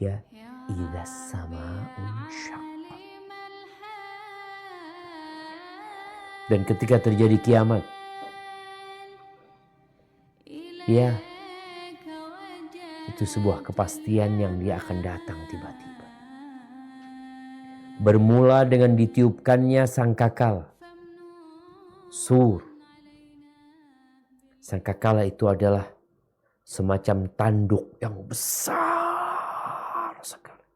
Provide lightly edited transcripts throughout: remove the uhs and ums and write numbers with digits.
ketiga, idza sama'un syaqqat. Dan ketika terjadi kiamat, ya, itu sebuah kepastian yang dia akan datang tiba-tiba. Bermula dengan ditiupkannya sangkakala, sur. Sangkakala itu adalah semacam tanduk yang besar sekali.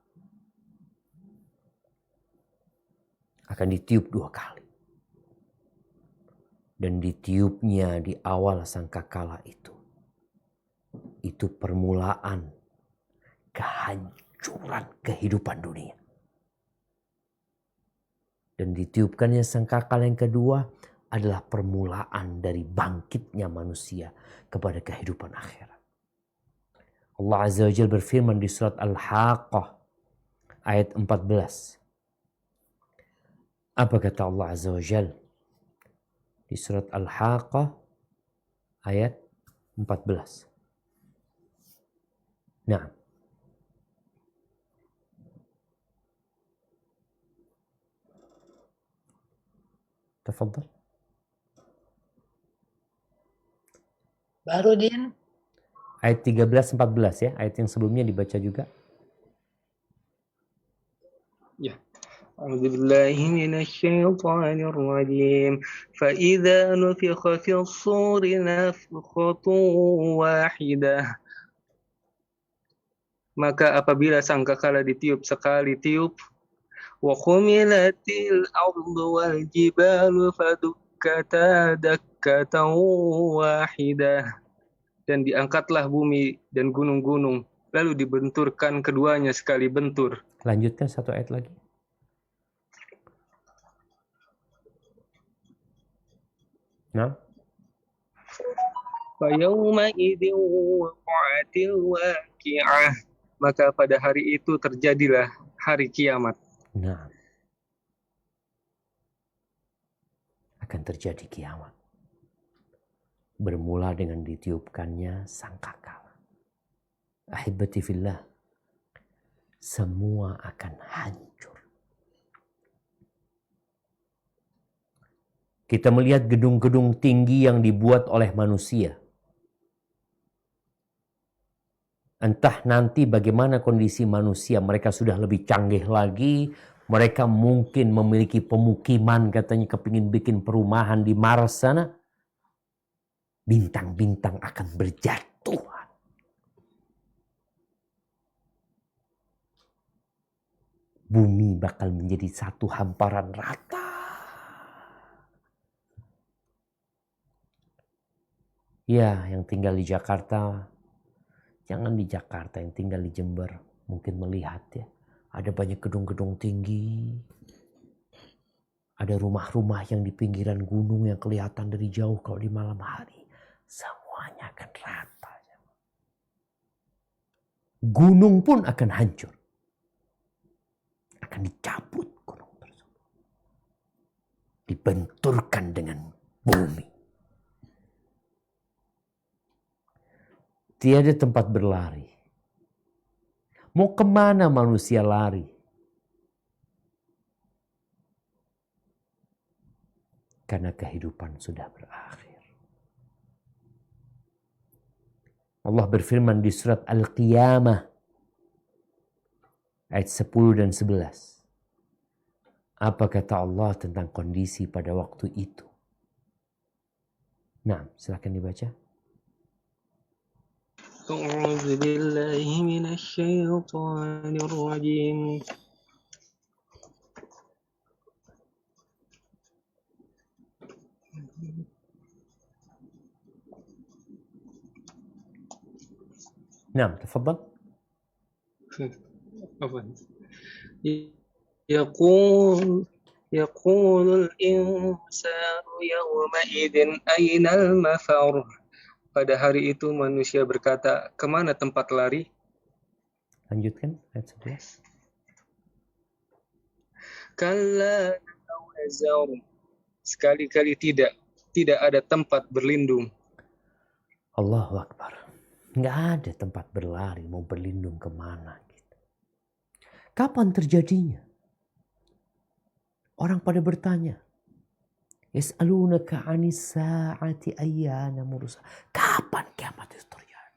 Akan ditiup 2 kali. Dan ditiupnya di awal sangkakala itu permulaan kehancuran kehidupan dunia. Dan ditiupkannya sangkakala yang kedua adalah permulaan dari bangkitnya manusia kepada kehidupan akhirat. Allah Azza wa Jalla berfirman di surat Al-Haqqah ayat 14. Apa kata Allah Azza wa Jalla? Di surat Al-Haqqah ayat 14. Nah. Tafadhal. Baru Din. Ayat 13-14 ya. Ayat yang sebelumnya dibaca juga. Ya. أعوذ بالله من الشيطان الرجيم فإذا نفخ في الصور نفخة واحدة. Maka apabila sangkakala ditiup sekali tiup, wa khumilatil ardu wal jibalu fadukkata dakkatan wahidah. Dan diangkatlah bumi dan gunung-gunung, lalu dibenturkan keduanya sekali bentur. Lanjutkan 1 ayat lagi. Nah. Fayauma'idin waqa'atil waqi'ah. Maka pada hari itu terjadilah hari kiamat. Nah. Akan terjadi kiamat. Bermula dengan ditiupkannya sangkakala. Ahibati fillah. Semua akan hancur. Kita melihat gedung-gedung tinggi yang dibuat oleh manusia. Entah nanti bagaimana kondisi manusia. Mereka sudah lebih canggih lagi. Mereka mungkin memiliki pemukiman, katanya kepingin bikin perumahan di Mars sana. Bintang-bintang akan berjatuhan. Bumi bakal menjadi satu hamparan rata. Ya, yang tinggal di Jakarta, jangan di Jakarta, yang tinggal di Jember mungkin melihat ya. Ada banyak gedung-gedung tinggi. Ada rumah-rumah yang di pinggiran gunung yang kelihatan dari jauh kalau di malam hari. Semuanya akan rata. Gunung pun akan hancur. Akan dicabut gunung tersebut. Dibenturkan dengan bumi. Tiada tempat berlari. Mau kemana manusia lari? Karena kehidupan sudah berakhir. Allah berfirman di surat Al-Qiyamah ayat 10 dan 11. Apa kata Allah tentang kondisi pada waktu itu? Nah, silakan dibaca. أعوذ بالله من الشيطان الرجيم نعم تفضل. يقول الإنسان يومئذ أين المفر. Pada hari itu manusia berkata, kemana tempat lari? Lanjutkan ayat 11. Kalla wazar. Sekali-kali tidak ada tempat berlindung. Allahu Akbar. Nggak ada tempat berlari, mau berlindung kemana gitu. Kapan terjadinya? Orang pada bertanya. Yas'alunaka 'anis sa'ati ayyana mursaha. Kapan kiamat itu terjadi?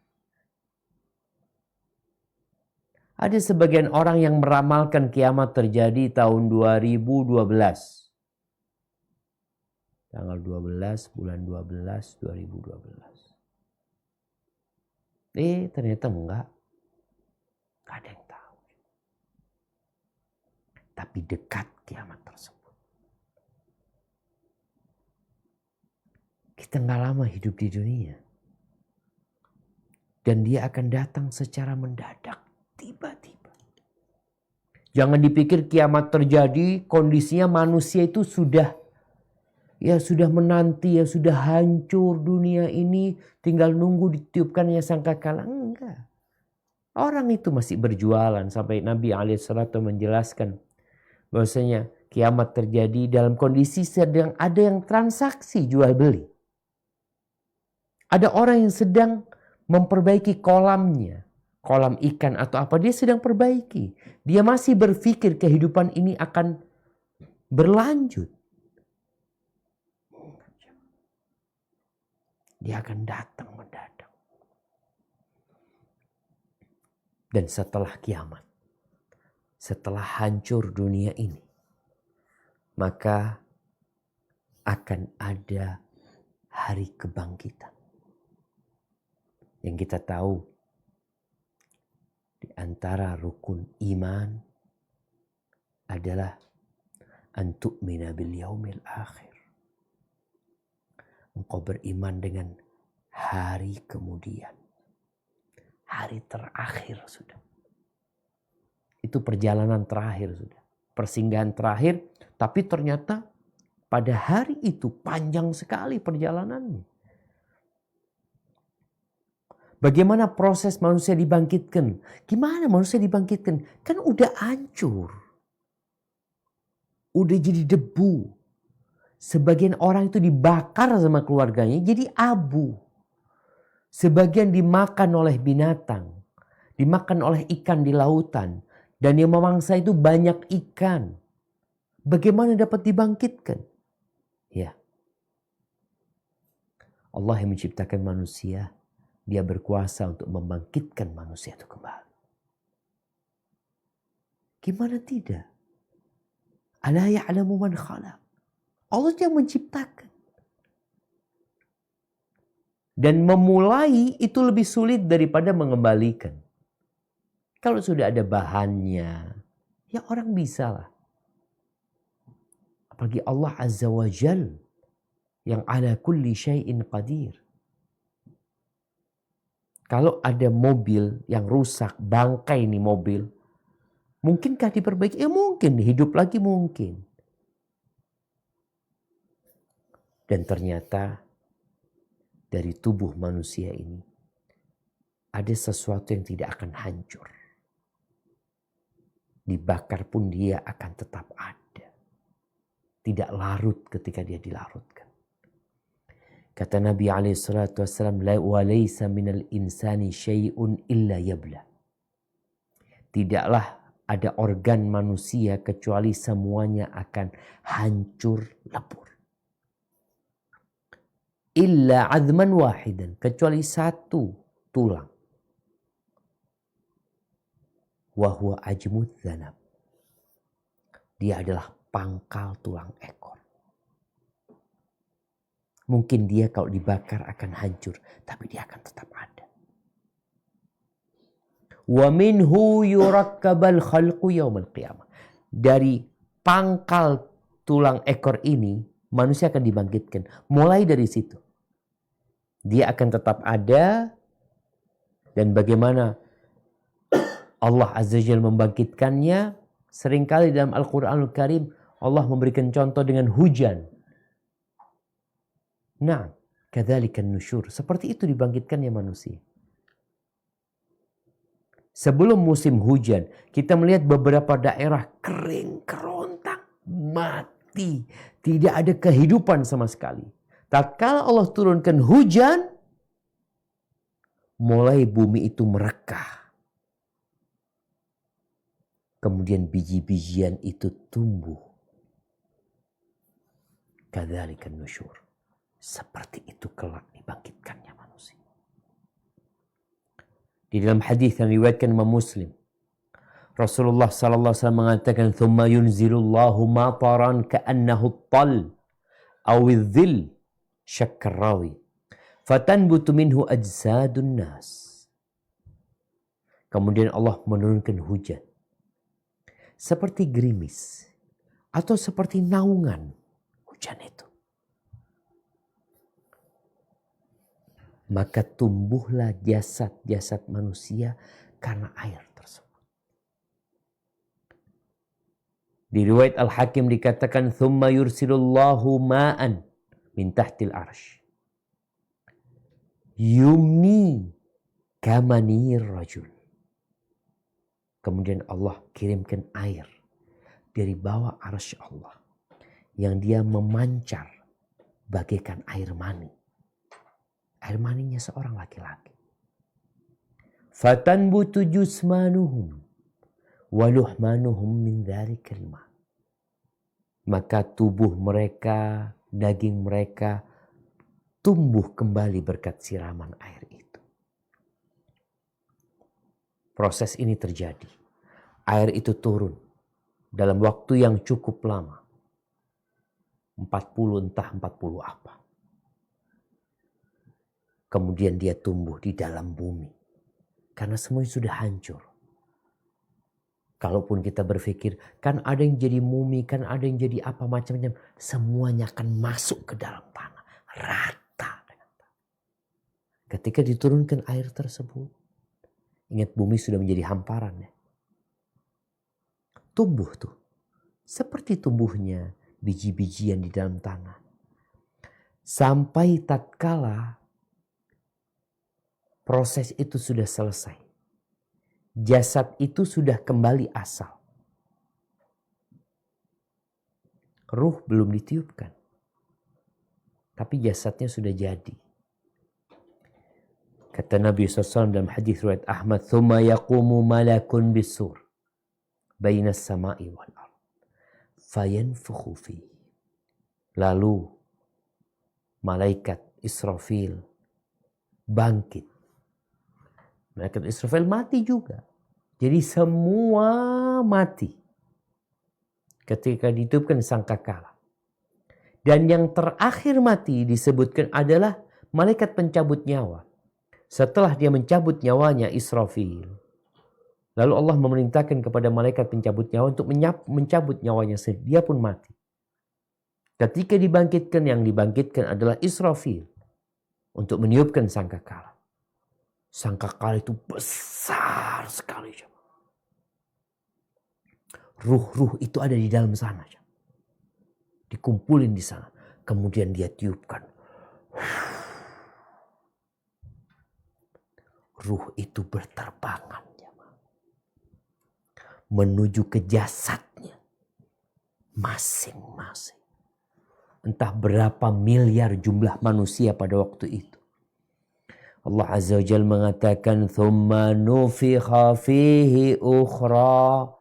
Ada sebagian orang yang meramalkan kiamat terjadi tahun 2012. Tanggal 12 bulan 12 2012. Ternyata enggak. Gak ada yang tahu. Tapi dekat kiamat tersebut. Kita nggak lama hidup di dunia. Dan dia akan datang secara mendadak. Tiba-tiba. Jangan dipikir kiamat terjadi, kondisinya manusia itu sudah menanti, sudah hancur dunia ini, tinggal nunggu ditiupkannya sangkakala. Enggak. Orang itu masih berjualan sampai Nabi alaihissalam menjelaskan bahwasanya kiamat terjadi dalam kondisi sedang ada yang transaksi jual beli. Ada orang yang sedang memperbaiki kolamnya, kolam ikan atau apa, dia sedang perbaiki. Dia masih berpikir kehidupan ini akan berlanjut. Dia akan datang mendadak. Dan setelah kiamat, setelah hancur dunia ini, maka akan ada hari kebangkitan. Yang kita tahu, di antara rukun iman adalah an tu'mina bil yaumil akhir. Engkau beriman dengan hari kemudian. Hari terakhir sudah. Itu perjalanan terakhir sudah. Persinggahan terakhir, tapi ternyata pada hari itu panjang sekali perjalanannya. Bagaimana proses manusia dibangkitkan? Gimana manusia dibangkitkan? Kan udah hancur. Udah jadi debu. Sebagian orang itu dibakar sama keluarganya jadi abu. Sebagian dimakan oleh binatang. Dimakan oleh ikan di lautan. Dan yang memangsa itu banyak ikan. Bagaimana dapat dibangkitkan? Ya. Allah yang menciptakan manusia. Dia berkuasa untuk membangkitkan manusia itu kembali. Gimana tidak? Ala ya'lamu man khalaq. Allah yang menciptakan. Dan memulai itu lebih sulit daripada mengembalikan. Kalau sudah ada bahannya, ya orang bisa lah. Apalagi Allah Azza wa Jal yang ala kulli syai'in qadir. Kalau ada mobil yang rusak, bangkai nih mobil, mungkinkah diperbaiki? Ya mungkin, hidup lagi mungkin. Dan ternyata dari tubuh manusia ini ada sesuatu yang tidak akan hancur. Dibakar pun dia akan tetap ada. Tidak larut ketika dia dilarutkan. Kata Nabi SAW, wa laysa minal insani syai'un illa yabla. Tidaklah ada organ manusia kecuali semuanya akan hancur lebur. Illa azman wahidan, kecuali satu tulang. Wa huwa ajmud dzanab. Dia adalah pangkal tulang ekor. Mungkin dia kalau dibakar akan hancur, tapi dia akan tetap ada. Wa minhu yurakkabal khalqu yaumal qiyamah. Dari pangkal tulang ekor ini, manusia akan dibangkitkan. Mulai dari situ. Dia akan tetap ada. Dan bagaimana Allah Azza wa Jalla membangkitkannya. Seringkali dalam Al-Quranul Karim, Allah memberikan contoh dengan hujan. Nah, kadzalikan nusyur. Seperti itu dibangkitkannya manusia. Sebelum musim hujan, kita melihat beberapa daerah kering, kerontang, mati. Tidak ada kehidupan sama sekali. Tatkala Allah turunkan hujan, mulai bumi itu merekah. kemudian biji-bijian itu tumbuh. Kadzalikan nusyur. Seperti itu kelak dibangkitkannya manusia. Di dalam hadis yang diriwayatkan Imam Muslim, Rasulullah sallallahu alaihi wasallam mengatakan, "Tsumma yunzilullahu mataran ka'annahu at-tal aw adh-dhill," syakkar rawi, "fatanbutu minhu ajsadun nas." Kemudian Allah menurunkan hujan seperti gerimis atau seperti naungan hujan itu. Maka tumbuhlah jasad-jasad manusia karena air tersebut. Di riwayat Al-Hakim dikatakan, "Tsumma yursilullahu ma'an min tahtil arsh yumni kamanir rajul." Kemudian Allah kirimkan air dari bawah arsy Allah yang dia memancar bagaikan air mani. Air maninya seorang laki-laki. Fatanbutu jusmanuhum wa luhmanuhum min dzalikal ma. Maka tubuh mereka, daging mereka tumbuh kembali berkat siraman air itu. Proses ini terjadi. Air itu turun dalam waktu yang cukup lama. 40 apa. Kemudian dia tumbuh di dalam bumi. Karena semuanya sudah hancur. Kalaupun kita berpikir, kan ada yang jadi mumi, kan ada yang jadi apa macam-macam. Semuanya akan masuk ke dalam tanah. Rata dengan tanah. Ketika diturunkan air tersebut. Ingat bumi sudah menjadi hamparan ya. Tumbuh tuh. Seperti tumbuhnya biji-bijian di dalam tanah. Sampai tatkala proses itu sudah selesai. Jasad itu sudah kembali asal. Ruh belum ditiupkan. Tapi jasadnya sudah jadi. Kata Nabi SAW dalam hadis riwayat Ahmad, "Tsumma yaqumu malakun bisur baina as-sama'i wal ard fayanfukhu fihi." Lalu malaikat Israfil bangkit. Malaikat Israfil mati juga. Jadi semua mati ketika ditiupkan sangkakala. Dan yang terakhir mati disebutkan adalah malaikat pencabut nyawa. Setelah dia mencabut nyawanya Israfil, lalu Allah memerintahkan kepada malaikat pencabut nyawa untuk mencabut nyawanya sendiri. Dia pun mati. Ketika dibangkitkan, yang dibangkitkan adalah Israfil untuk meniupkan sangkakala. Sangkakala itu besar sekali. Ruh-ruh itu ada di dalam sana. Dikumpulin di sana. Kemudian dia tiupkan. Ruh itu berterbangan. Menuju ke jasadnya. Masing-masing. Entah berapa miliar jumlah manusia pada waktu itu. Allah Azza wa Jalla mengatakan, "Tsumma nufikha fihi ukhra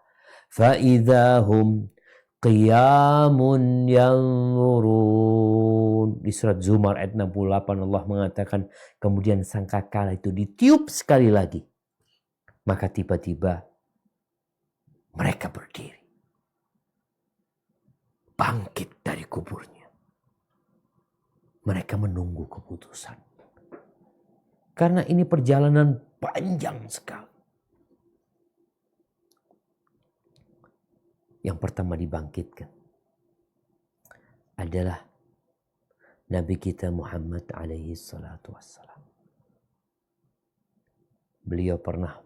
fa idahum qiyamun yanzurun." Di surat Zumar ayat 68 Allah mengatakan, kemudian sangkakala itu ditiup sekali lagi. Maka tiba-tiba mereka berdiri. Bangkit dari kuburnya. Mereka menunggu keputusan. Karena ini perjalanan panjang sekali. Yang pertama dibangkitkan adalah Nabi kita Muhammad alaihi salatu wassalam. Beliau pernah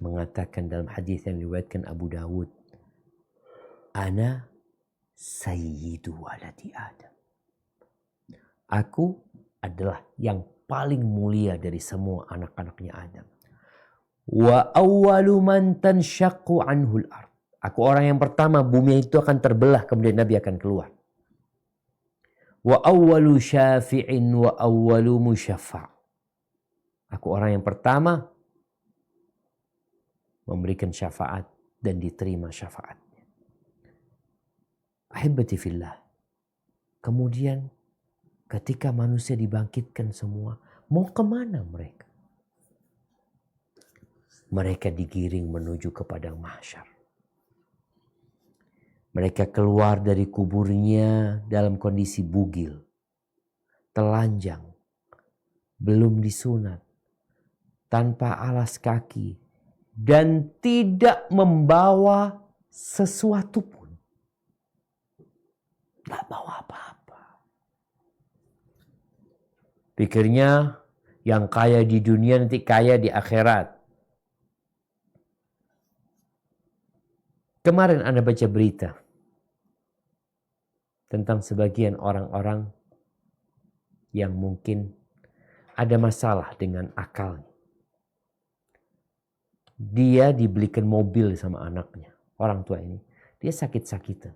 mengatakan dalam hadis yang diriwayatkan Abu Dawud, "Ana sayyidu waladi Adam." Aku adalah yang paling mulia dari semua anak-anaknya Adam. Wa awwalu man tanshaqqu anhul ard. Aku orang yang pertama, bumi itu akan terbelah, kemudian Nabi akan keluar. Wa awwalu syafi'in wa awwalu musyaffa'. Aku orang yang pertama memberikan syafaat dan diterima syafaatnya. Ahibati fillah. Kemudian ketika manusia dibangkitkan semua, mau kemana mereka? Mereka digiring menuju ke padang mahsyar. Mereka keluar dari kuburnya dalam kondisi bugil, telanjang, belum disunat, tanpa alas kaki, dan tidak membawa sesuatu pun. Gak bawa apa-apa. Pikirnya yang kaya di dunia nanti kaya di akhirat. Kemarin Anda baca berita tentang sebagian orang-orang yang mungkin ada masalah dengan akalnya. Dia dibelikan mobil sama anaknya, orang tua ini. Dia sakit-sakitan.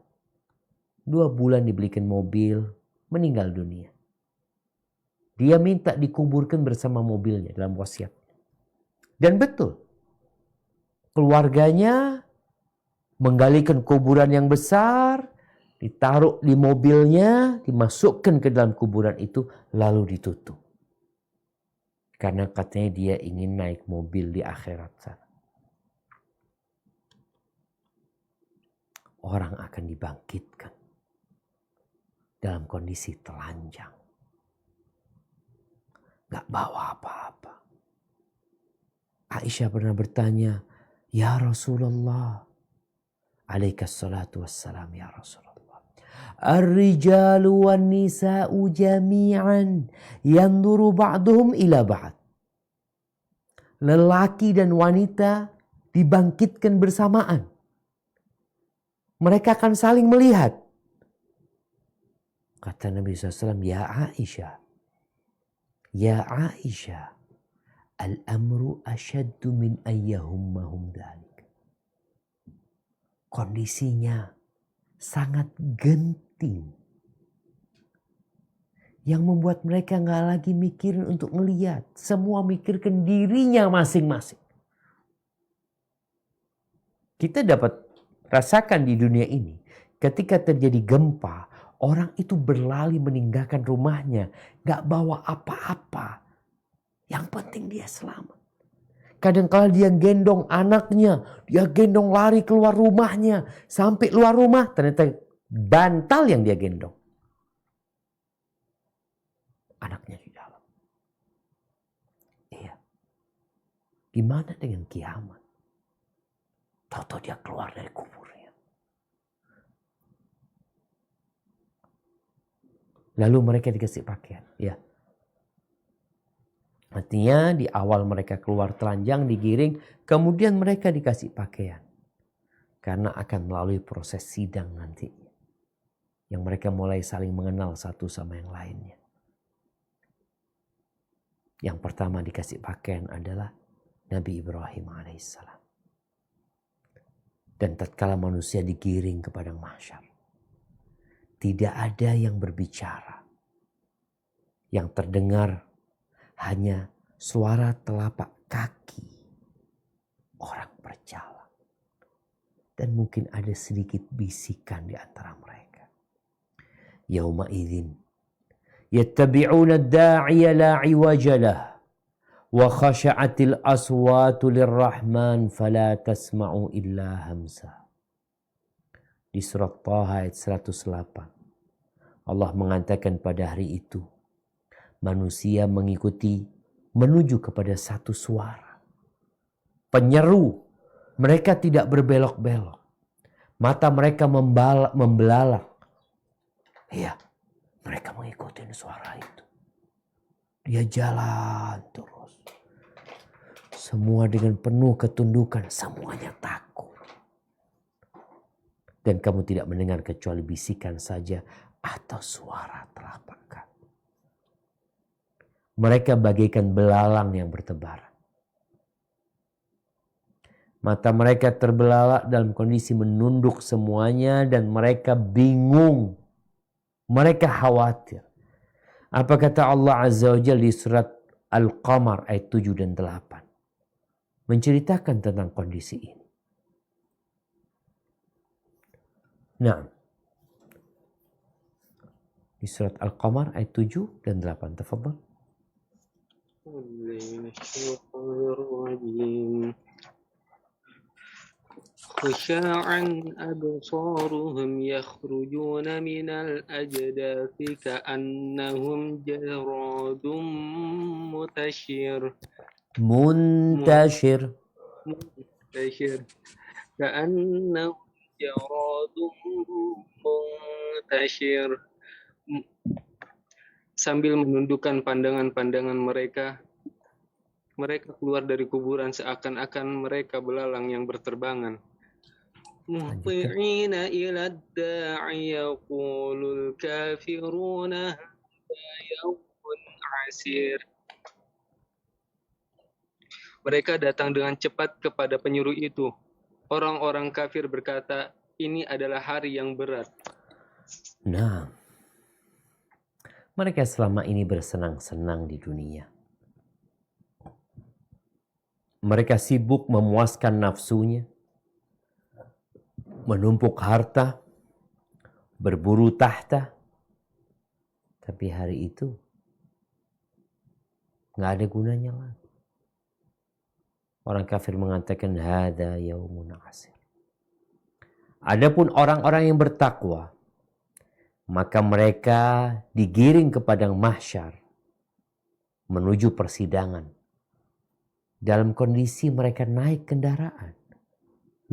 2 bulan dibelikan mobil, meninggal dunia. Dia minta dikuburkan bersama mobilnya dalam wasiat. Dan betul, keluarganya menggalikan kuburan yang besar, ditaruh di mobilnya, dimasukkan ke dalam kuburan itu, lalu ditutup. Karena katanya dia ingin naik mobil di akhirat sana. Orang akan dibangkitkan dalam kondisi telanjang. Gak bawa apa-apa. Aisyah pernah bertanya, "Ya Rasulullah, alaikas salatu wassalam ya Rasulullah. Ar-rijalu wan nisa'u jami'an yanduru ba'duhum ila ba'd." Lelaki dan wanita dibangkitkan bersamaan. Mereka akan saling melihat. Kata Nabi SAW, "Ya Aisyah, ya Aisyah, al-amru asyaddu min ayyahummahum dhalik." Kondisinya sangat genting. Yang membuat mereka gak lagi mikirin untuk ngeliat. Semua mikirkan dirinya masing-masing. Kita dapat rasakan di dunia ini. Ketika terjadi gempa, orang itu berlari meninggalkan rumahnya. Gak bawa apa-apa. Yang penting dia selamat. Kadang-kala dia gendong anaknya. Dia gendong lari keluar rumahnya. Sampai luar rumah ternyata bantal yang dia gendong. Anaknya di dalam. Iya. Gimana dengan kiamat? Tahu-tahu dia keluar dari kuburnya. Lalu mereka dikasih pakaian. Ya. Artinya di awal mereka keluar telanjang, digiring. Kemudian mereka dikasih pakaian. Karena akan melalui proses sidang nanti. Yang mereka mulai saling mengenal satu sama yang lainnya. Yang pertama dikasih pakaian adalah Nabi Ibrahim alaihissalam. Dan tatkala manusia digiring ke padang mahsyar, tidak ada yang berbicara. Yang terdengar hanya suara telapak kaki orang berjalan. Dan mungkin ada sedikit bisikan di antara mereka. Yauma idzin yattabi'una ad-da'iya la 'iwaja lahu wa khasha'atil aswatu lirrahman fala tasma'u illa hamsa. Di surat Taha ayat 108 Allah mengatakan pada hari itu manusia mengikuti menuju kepada satu suara. Penyeru, mereka tidak berbelok-belok. Mata mereka membelalak. Iya, mereka mengikuti suara itu. Dia jalan terus. Semua dengan penuh ketundukan, semuanya takut. Dan kamu tidak mendengar kecuali bisikan saja atau suara telapak kaki. Mereka bagaikan belalang yang bertebaran. Mata mereka terbelalak dalam kondisi menunduk semuanya dan mereka bingung. Mereka khawatir. Apa kata Allah Azza wa Jalla di surat Al-Qamar ayat 7 dan 8. Menceritakan tentang kondisi ini. Nah, di surat Al-Qamar ayat 7 dan 8. Tafadhal. خشاعا أبصارهم يخرجون من الأجداث كأنهم جراد منتشر كأنهم جراد منتشر sambil menundukkan pandangan-pandangan mereka keluar dari kuburan seakan-akan mereka belalang yang berterbangan. Muhti'ina ila da'i yaqulul kafiruna hadha yawmun asir. Mereka datang dengan cepat kepada penyuruh itu. Orang-orang kafir berkata, ini adalah hari yang berat. Nah, mereka selama ini bersenang-senang di dunia. Mereka sibuk memuaskan nafsunya, menumpuk harta, berburu tahta. Tapi hari itu nggak ada gunanya lagi. Orang kafir mengatakan hadza yaumun asir. Adapun orang-orang yang bertakwa, maka mereka digiring ke padang mahsyar menuju persidangan. Dalam kondisi mereka naik kendaraan.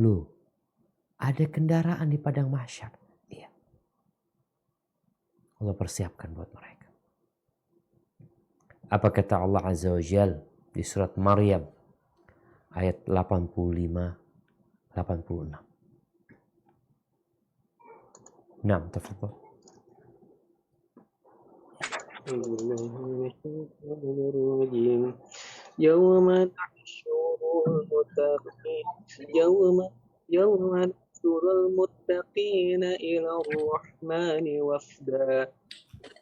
Loh, ada kendaraan di padang mahsyar. Iya. Allah persiapkan buat mereka. Apa kata Allah Azza wa Jalla di surat Maryam ayat 85-86. Nah, tafadhal. يوم نحشر المتقين إلى الرحمن وفدا.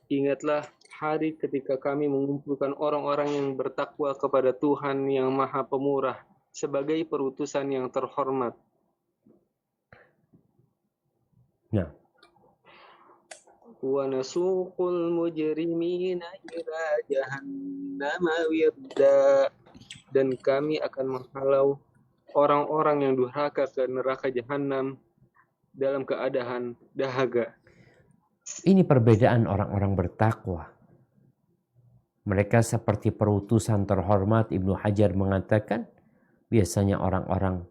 Ingatlah hari ketika kami mengumpulkan orang-orang yang bertakwa kepada Tuhan yang Maha Pemurah sebagai perutusan yang terhormat. Nah, wa nasuqul mujrimina ila jahannama wirda, dan kami akan menghalau orang-orang yang durhaka ke neraka jahanam dalam keadaan dahaga. Ini perbedaan orang-orang bertakwa. Mereka seperti perutusan terhormat. Ibnu Hajar mengatakan biasanya orang-orang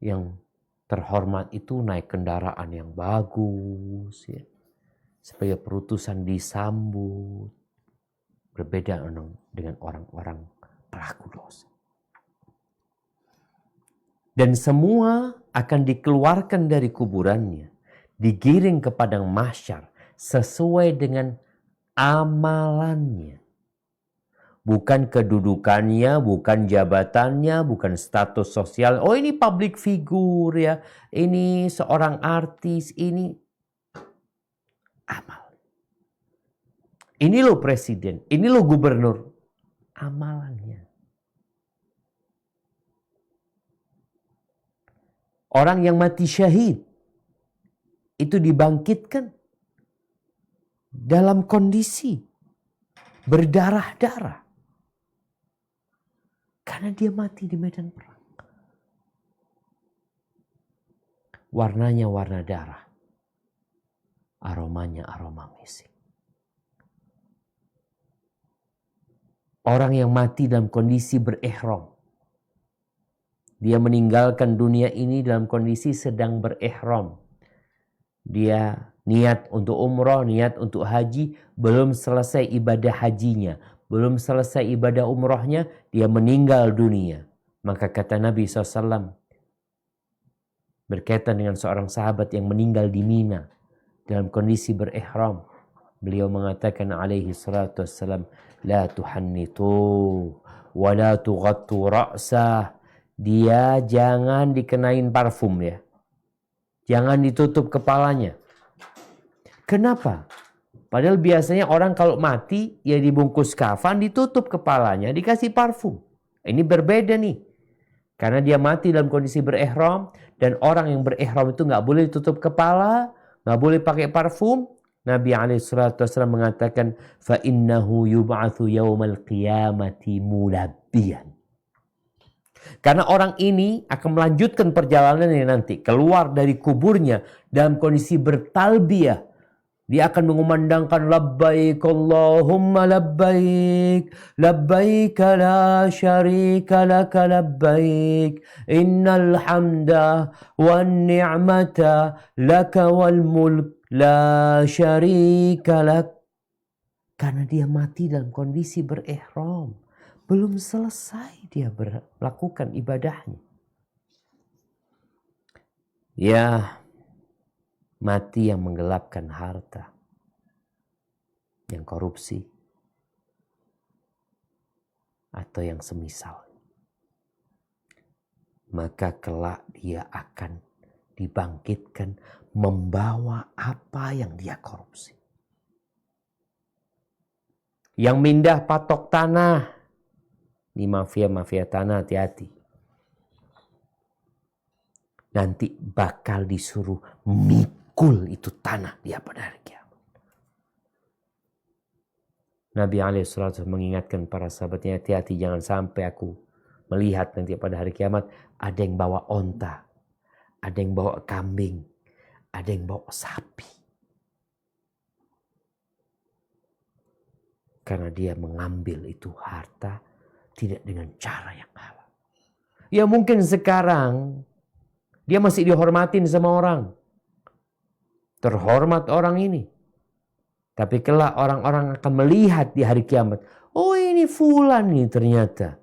yang terhormat itu naik kendaraan yang bagus, ya. Supaya perutusan disambut. Berbeda dengan orang-orang pelaku dosa. Dan semua akan dikeluarkan dari kuburannya, digiring ke padang mahsyar sesuai dengan amalannya. Bukan kedudukannya, bukan jabatannya, bukan status sosial. Oh, ini public figure ya, ini seorang artis, ini amal. Ini loh presiden, ini loh gubernur. Amalannya. Orang yang mati syahid itu dibangkitkan dalam kondisi berdarah-darah. Karena dia mati di medan perang. Warnanya warna darah. Aromanya aroma misik. Orang yang mati dalam kondisi berihram. Dia meninggalkan dunia ini dalam kondisi sedang berihram. Dia niat untuk umrah, niat untuk haji, belum selesai ibadah hajinya, belum selesai ibadah umrahnya, dia meninggal dunia. Maka kata Nabi SAW, berkaitan dengan seorang sahabat yang meninggal di Mina dalam kondisi berihram. Beliau mengatakan alaihi salatu wassalam, la tuhannitu wa la tughattu ra'sah. Dia jangan dikenain parfum ya. Jangan ditutup kepalanya. Kenapa? Padahal biasanya orang kalau mati ya dibungkus kafan, ditutup kepalanya, dikasih parfum. Ini berbeda nih. Karena dia mati dalam kondisi berihram, dan orang yang berihram itu nggak boleh tutup kepala, nggak boleh pakai parfum. Nabi SAW mengatakan, فَإِنَّهُ يُبْعَثُ يَوْمَ الْقِيَامَةِ مُلَبِّيًا. Karena orang ini akan melanjutkan perjalanannya nanti, keluar dari kuburnya dalam kondisi bertalbiyah. Dia akan mengumandangkan labbaik Allahumma labbaik, labbaik la syarika laka labbaik, innal hamda wan ni'mata laka wal mulk la syarika lak. Karena dia mati dalam kondisi berihram, belum selesai dia melakukan ibadahnya. Ya, mati yang menggelapkan harta, yang korupsi, atau yang semisal. Maka kelak dia akan dibangkitkan membawa apa yang dia korupsi. Yang mindah patok tanah, ini mafia tanah, hati-hati. Nanti bakal disuruh mikul itu tanah dia pada hari kiamat. Nabi SAW mengingatkan para sahabatnya, hati-hati jangan sampai aku melihat nanti pada hari kiamat ada yang bawa onta, ada yang bawa kambing, ada yang bawa sapi. Karena dia mengambil itu harta tidak dengan cara yang halal. Ya mungkin sekarang dia masih dihormatin sama orang. Terhormat orang ini. Tapi kelak orang-orang akan melihat di hari kiamat. Oh ini fulan nih ternyata.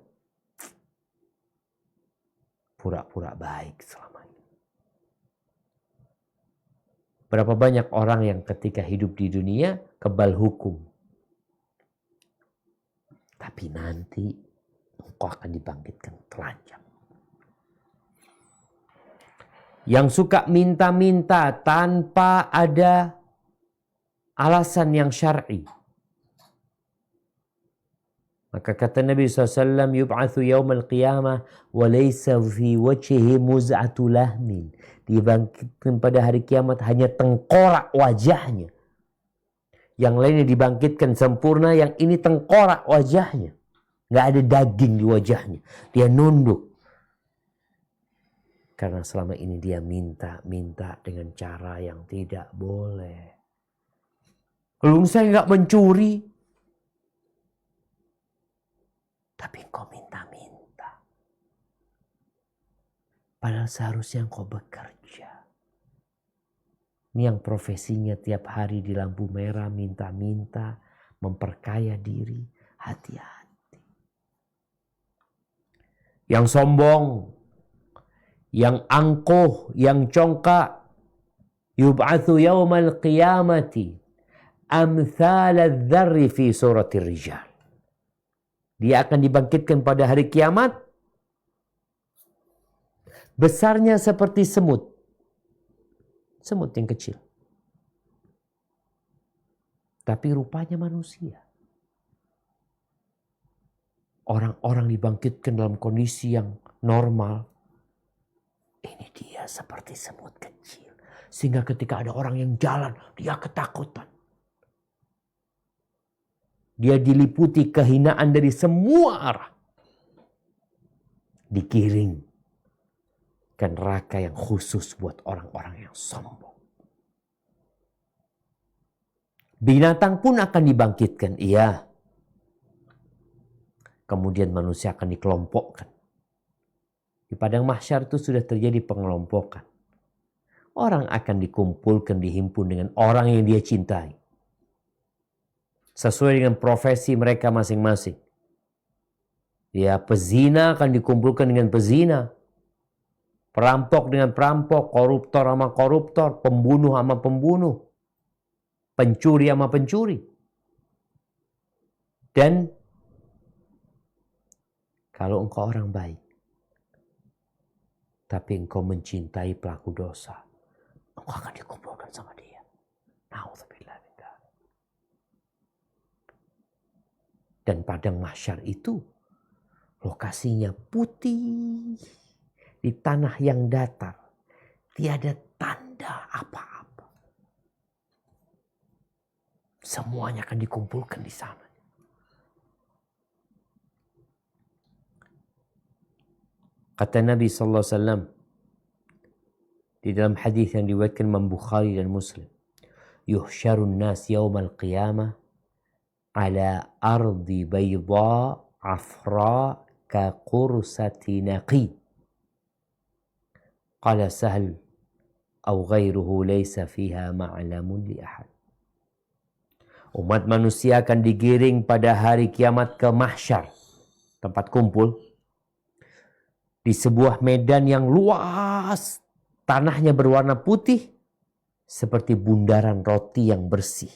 Pura-pura baik selama ini. Berapa banyak orang yang ketika hidup di dunia kebal hukum. Tapi nanti engkau akan dibangkitkan telanjang. Yang suka minta-minta tanpa ada alasan yang syar'i. Maka kata Nabi SAW, yub'athu yawmal qiyamah wa laysa fi wajhihi muz'atu lahmin. Dibangkitkan pada hari kiamat hanya tengkorak wajahnya. Yang lainnya dibangkitkan sempurna, yang ini tengkorak wajahnya. Nggak ada daging di wajahnya. Dia nunduk. Karena selama ini dia minta dengan cara yang tidak boleh. Kalau saya nggak mencuri. Tapi engkau minta-minta. Padahal seharusnya engkau bekerja. Ini yang profesinya tiap hari di lampu merah minta-minta, memperkaya diri, hati-hati. Yang sombong, yang angkuh, yang congkak, yub'atsu yaumal qiyamati amthal adz-dzarri fi suratir rijal. Dia akan dibangkitkan pada hari kiamat besarnya seperti semut. Semut yang kecil. Tapi rupanya manusia. Orang-orang dibangkitkan dalam kondisi yang normal. Ini dia seperti semut kecil. Sehingga ketika ada orang yang jalan, dia ketakutan. Dia diliputi kehinaan dari semua arah. Digiring ke neraka yang khusus buat orang-orang yang sombong. Binatang pun akan dibangkitkan, iya. Kemudian manusia akan dikelompokkan. Di padang mahsyar itu sudah terjadi pengelompokan. Orang akan dikumpulkan, dihimpun dengan orang yang dia cintai. Sesuai dengan profesi mereka masing-masing. Ya, pezina akan dikumpulkan dengan pezina. Perampok dengan perampok, koruptor sama koruptor, pembunuh sama pembunuh, pencuri sama pencuri. Dan kalau engkau orang baik, tapi engkau mencintai pelaku dosa, engkau akan dikumpulkan sama dia. Na'udzubillah min dzalik. Dan padang mahsyar itu lokasinya putih. di tanah yang datar. Tiada tanda apa-apa. Semuanya akan dikumpulkan di sana. Kata Nabi SAW di dalam hadis yang diriwayatkan Imam Bukhari dan Muslim, yuhsyarun nas yaumal qiyamah ala ardi bayda afra ka qursati naqi. Qala Sahal aw ghairuhu laysa fiha ma'lamun li ahad. Umat manusia akan digiring pada hari kiamat ke mahsyar, tempat kumpul, di sebuah medan yang luas, tanahnya berwarna putih seperti bundaran roti yang bersih.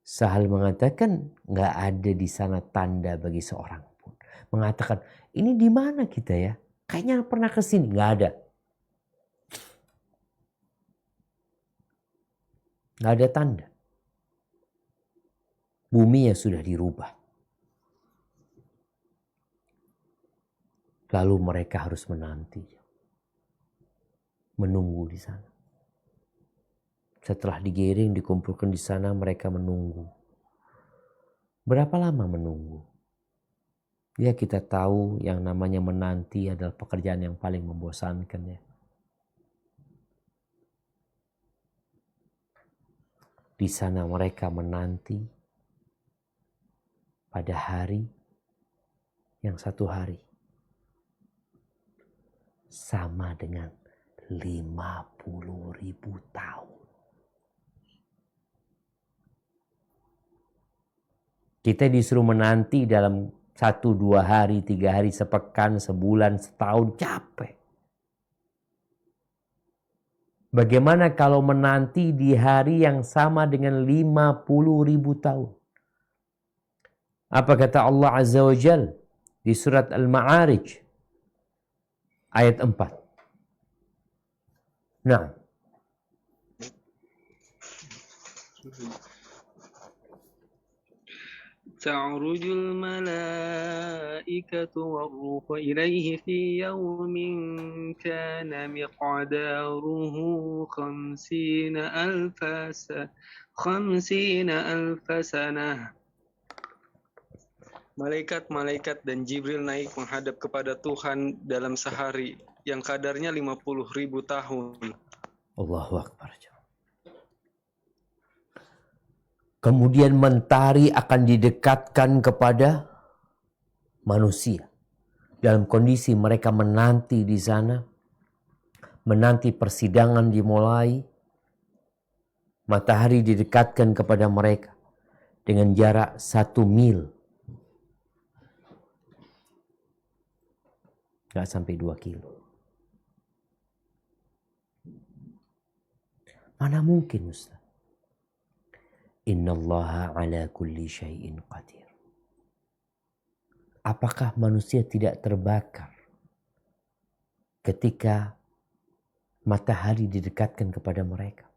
Sahal mengatakan nggak ada di sana tanda bagi seorang pun. Mengatakan, ini di mana kita ya? Kayaknya pernah ke sini, nggak ada. Nggak ada tanda. Bumi yang sudah dirubah. Lalu mereka harus menanti. Menunggu di sana. Setelah digiring, dikumpulkan di sana, mereka menunggu. Berapa lama menunggu? Ya, kita tahu yang namanya menanti adalah pekerjaan yang paling membosankan ya. Di sana mereka menanti pada hari yang satu hari sama dengan 50.000 tahun. Kita disuruh menanti dalam 1-2 hari, 3 hari, sepekan, sebulan, setahun, capek. Bagaimana kalau menanti di hari yang sama dengan 50.000 tahun? Apa kata Allah Azza wa Jal di surat Al-Ma'arij ayat 4? Nah. تعرج الملائكة والروح إليه في يوم كان مقداره 50,000 سنة. Malaikat-malaikat dan Jibril naik menghadap kepada Tuhan dalam sehari yang kadarnya 50.000 tahun. Allahu Akbar. Kemudian mentari akan didekatkan kepada manusia. Dalam kondisi mereka menanti di sana. Menanti persidangan dimulai. Matahari didekatkan kepada mereka. Dengan jarak 1 mil. Gak sampai 2 kilo. Mana mungkin Ustaz? Innallaha ala kulli syai'in qadir. Apakah manusia tidak terbakar ketika matahari didekatkan kepada mereka?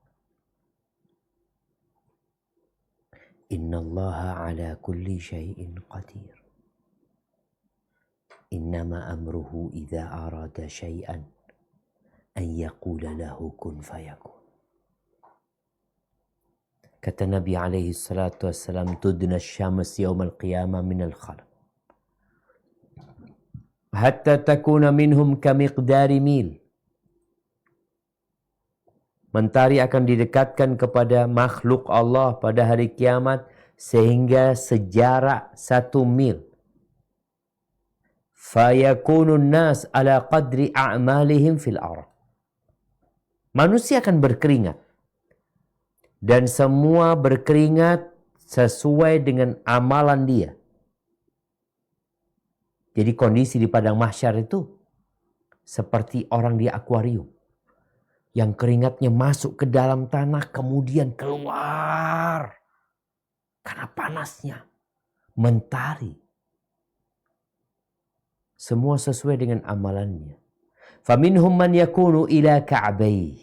Innallaha ala kulli syai'in qadir. Innama amruhu idza arada syai'an an yaqula lahu kun fayakun. Kata Nabi alaihi salatu wassalam, tudna syams yawmal qiyamah minal khalq. Hatta takuna minhum kamiqdari mil. Mentari akan didekatkan kepada makhluk Allah pada hari kiamat sehingga sejarak 1 mil. Fayakunun nas ala qadri a'malihim fil ardh. Manusia akan berkeringat. Dan semua berkeringat sesuai dengan amalan dia. Jadi kondisi di padang mahsyar itu seperti orang di akuarium. Yang keringatnya masuk ke dalam tanah kemudian keluar. Karena panasnya. Mentari. Semua sesuai dengan amalannya. Faminhum man yakunu ila ka'bai.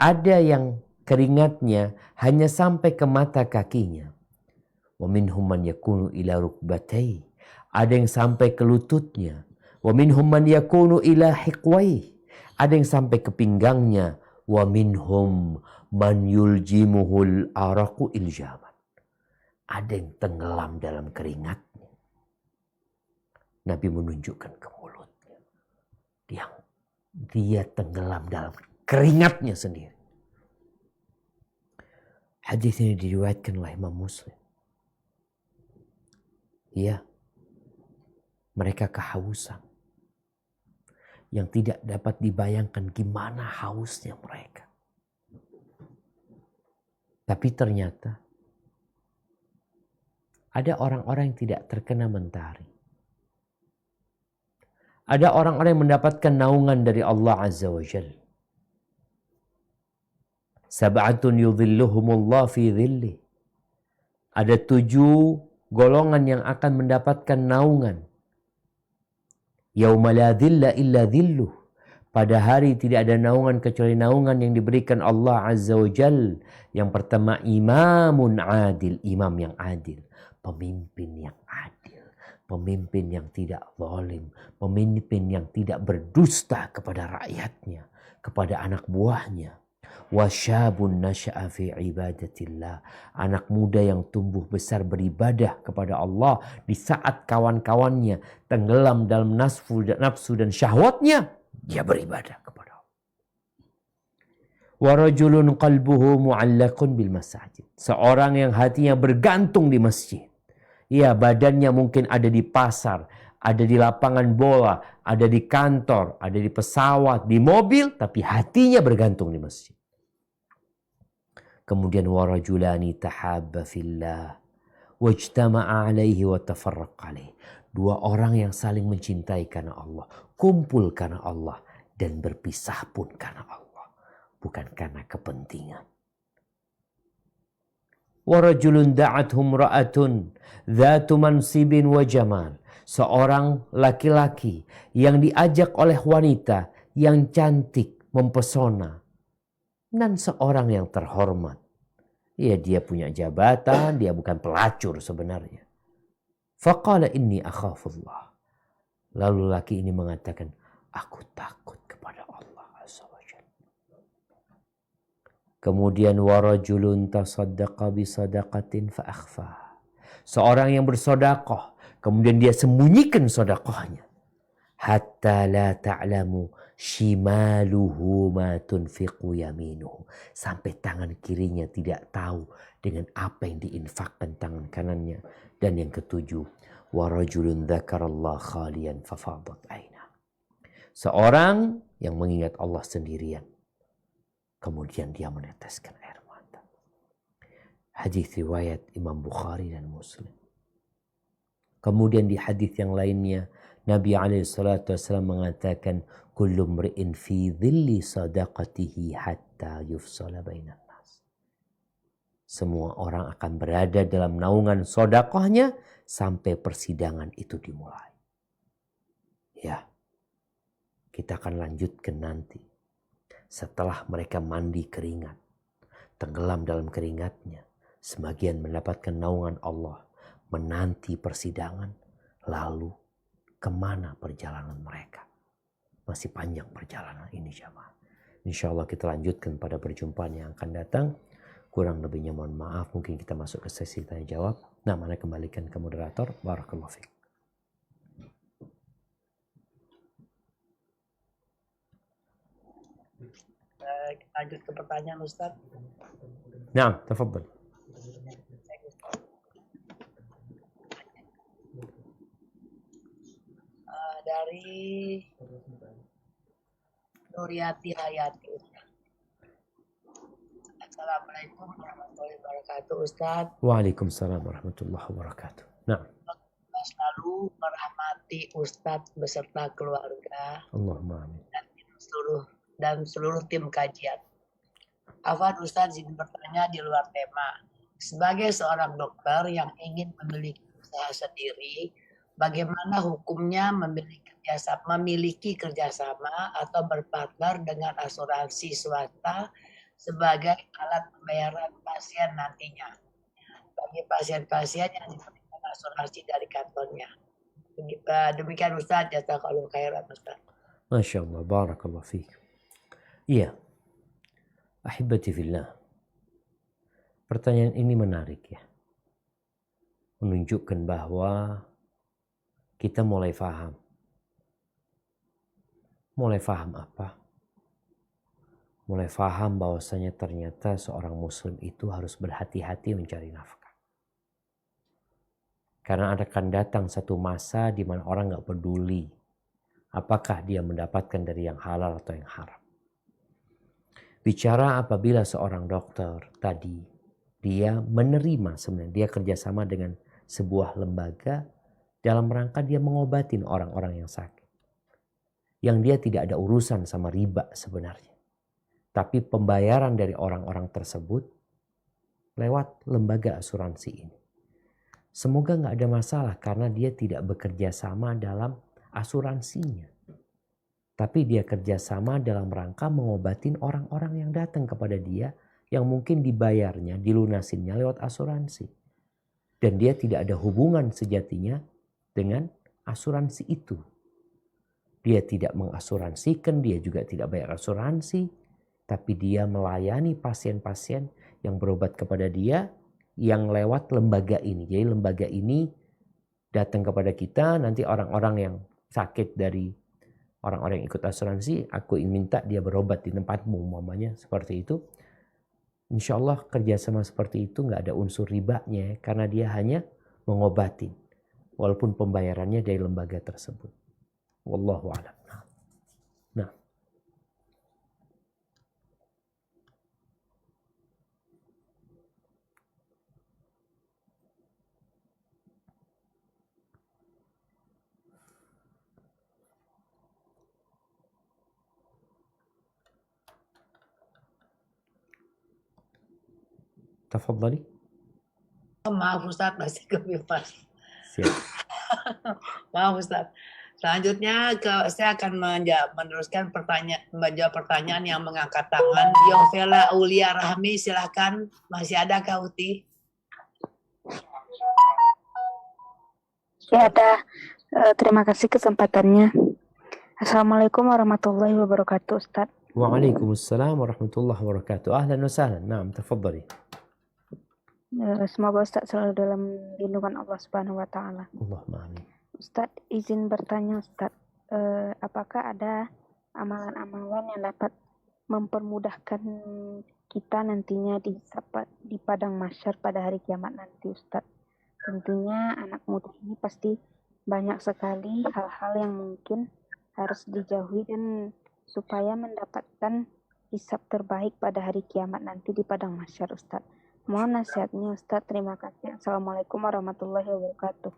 Ada yang keringatnya hanya sampai ke mata kakinya. Wa minhum man yakunu ila rukbatai. Ada yang sampai ke lututnya. Wa minhum man yakunu ila hiqwai. Ada yang sampai ke pinggangnya. Wa minhum man yuljimuhul araku iljaman. Ada yang tenggelam dalam keringatnya. Nabi menunjukkan ke mulutnya. Dia tenggelam dalam keringatnya sendiri. Hadis ini diriwayatkan oleh Imam Muslim. Ya, mereka kehausan. Yang tidak dapat dibayangkan gimana hausnya mereka. Tapi ternyata ada orang-orang yang tidak terkena mentari. Ada orang-orang yang mendapatkan naungan dari Allah Azza wa Jalla. Sab'atun yudhilluhumullah fi dhillih. Ada 7 golongan yang akan mendapatkan naungan. Yauma la dhilla illa dhilluh. Pada hari tidak ada naungan kecuali naungan yang diberikan Allah Azza wa Jal. Yang pertama imamun adil. Imam yang adil. Pemimpin yang adil. Pemimpin yang tidak zalim. Pemimpin yang tidak berdusta kepada rakyatnya. Kepada anak buahnya. Wasyabun nasya'a fi ibadatillah. Anak muda yang tumbuh besar beribadah kepada Allah. Di saat kawan-kawannya tenggelam dalam nafsu dan syahwatnya. Dia beribadah kepada Allah. Warajulun qalbuhu mu'allaqun bil masajid. Seorang yang hatinya bergantung di masjid. Ya, badannya mungkin ada di pasar, ada di lapangan bola, ada di kantor, ada di pesawat, di mobil, tapi hatinya bergantung di masjid. Kemudian warajulani tahabba fillah wajtama'a alaihi wa tafarraqa alaihi. 2 orang yang saling mencintai karena Allah, kumpul karena Allah dan berpisah pun karena Allah, bukan karena kepentingan. Warajulun da'athum ra'atun dzatu mansibin wa jamal. Seorang laki-laki yang diajak oleh wanita yang cantik, mempesona, dan seorang yang terhormat. Ya, dia punya jabatan, dia bukan pelacur sebenarnya. Faqala inni akhafullah. Lalu laki ini mengatakan, aku takut kepada Allah Azza wa Jalla. Kemudian warajulun tasaddaqa bisadaqatin fa akhfa. Seorang yang bersedekah, kemudian dia sembunyikan sedekahnya. Hatta la ta'lamu shimaluhu ma tunfiqu yaminuhu. Sampai tangan kirinya tidak tahu dengan apa yang diinfakkan tangan kanannya. Dan yang ketujuh, warajulun dzakarallah khalian fafadat aina. Seorang yang mengingat Allah sendirian, kemudian dia meneteskan air mata. Hadis riwayat Imam Bukhari dan Muslim. Kemudian di hadis yang lainnya, Nabi SAW mengatakan, kullu mri'in fi dhilli sadaqatihi hatta yufsala bainan nas. Semua orang akan berada dalam naungan sedekahnya sampai persidangan itu dimulai. Ya, kita akan lanjutkan nanti. Setelah mereka mandi keringat, tenggelam dalam keringatnya, sebagian mendapatkan naungan Allah, menanti persidangan, lalu kemana perjalanan mereka? Masih panjang perjalanan ini jamaah. Insya Allah kita lanjutkan pada perjumpaan yang akan datang. Kurang lebihnya mohon maaf. Mungkin kita masuk ke sesi tanya jawab. Nah, mana kembalikan ke moderator. Barakallahu fiik. Kita lanjut ke pertanyaan Ustaz. Nah, tafadhal. Dari Nuriati Hayati Ustaz. Assalamualaikum warahmatullahi wabarakatuh Ustaz. Waalaikumsalam warahmatullahi wabarakatuh. Nah. Selalu merahmati Ustaz beserta keluarga. Allahumma amin. Dan seluruh tim kajian. Afwan Ustaz izin bertanya di luar tema. Sebagai seorang dokter yang ingin memiliki usaha sendiri, bagaimana hukumnya memiliki kerjasama atau berpartner dengan asuransi swasta sebagai alat pembayaran pasien nantinya bagi pasien-pasien yang diberikan asuransi dari kantornya? Demikian Ustaz, jazakallahu khairan Ustaz. Masya Allah, barakallah fiik. Iya, ahibati fillah. Pertanyaan ini menarik ya. Menunjukkan bahwa kita mulai faham. Mulai faham apa? Mulai faham bahwasanya ternyata seorang muslim itu harus berhati-hati mencari nafkah. Karena akan datang satu masa di mana orang gak peduli apakah dia mendapatkan dari yang halal atau yang haram. Bicara apabila seorang dokter tadi, dia menerima sebenarnya, dia kerjasama dengan sebuah lembaga dalam rangka dia mengobatin orang-orang yang sakit. Yang dia tidak ada urusan sama riba sebenarnya. Tapi pembayaran dari orang-orang tersebut lewat lembaga asuransi ini. Semoga gak ada masalah karena dia tidak bekerja sama dalam asuransinya. Tapi dia kerjasama dalam rangka mengobatin orang-orang yang datang kepada dia yang mungkin dibayarnya, dilunasinnya lewat asuransi. Dan dia tidak ada hubungan sejatinya dengan asuransi itu. Dia tidak mengasuransikan, dia juga tidak bayar asuransi. Tapi dia melayani pasien-pasien yang berobat kepada dia yang lewat lembaga ini. Jadi lembaga ini datang kepada kita, nanti orang-orang yang sakit dari orang-orang yang ikut asuransi, aku ingin minta dia berobat di tempatmu, umpamanya seperti itu. Insya Allah kerjasama seperti itu nggak ada unsur ribanya, karena dia hanya mengobatin, walaupun pembayarannya dari lembaga tersebut. Wallahu a'lam. Nah, tafadhali. Maaf Ustaz, masih kebebas. Siap. Maaf Ustaz. Selanjutnya saya akan meneruskan menjawab pertanyaan yang mengangkat tangan. Yovela Aulia Rahmi, silahkan. Masih ada Kak Uti? Ya ada. Terima kasih kesempatannya. Assalamualaikum warahmatullahi wabarakatuh, Ustaz. Waalaikumsalam warahmatullahi wabarakatuh. Ahlan wa sahlan. Naam, tafadhali. Semoga Ustaz selalu dalam lindungan Allah Subhanahu wa taala. Allahumma amin. Ustaz, izin bertanya Ustaz, apakah ada amalan-amalan yang dapat mempermudahkan kita nantinya di padang mahsyar pada hari kiamat nanti Ustaz? Tentunya anak muda ini pasti banyak sekali hal-hal yang mungkin harus dijauhi dan supaya mendapatkan hisab terbaik pada hari kiamat nanti di padang mahsyar Ustaz. Mohon nasihatnya Ustaz. Terima kasih. Assalamualaikum warahmatullahi wabarakatuh.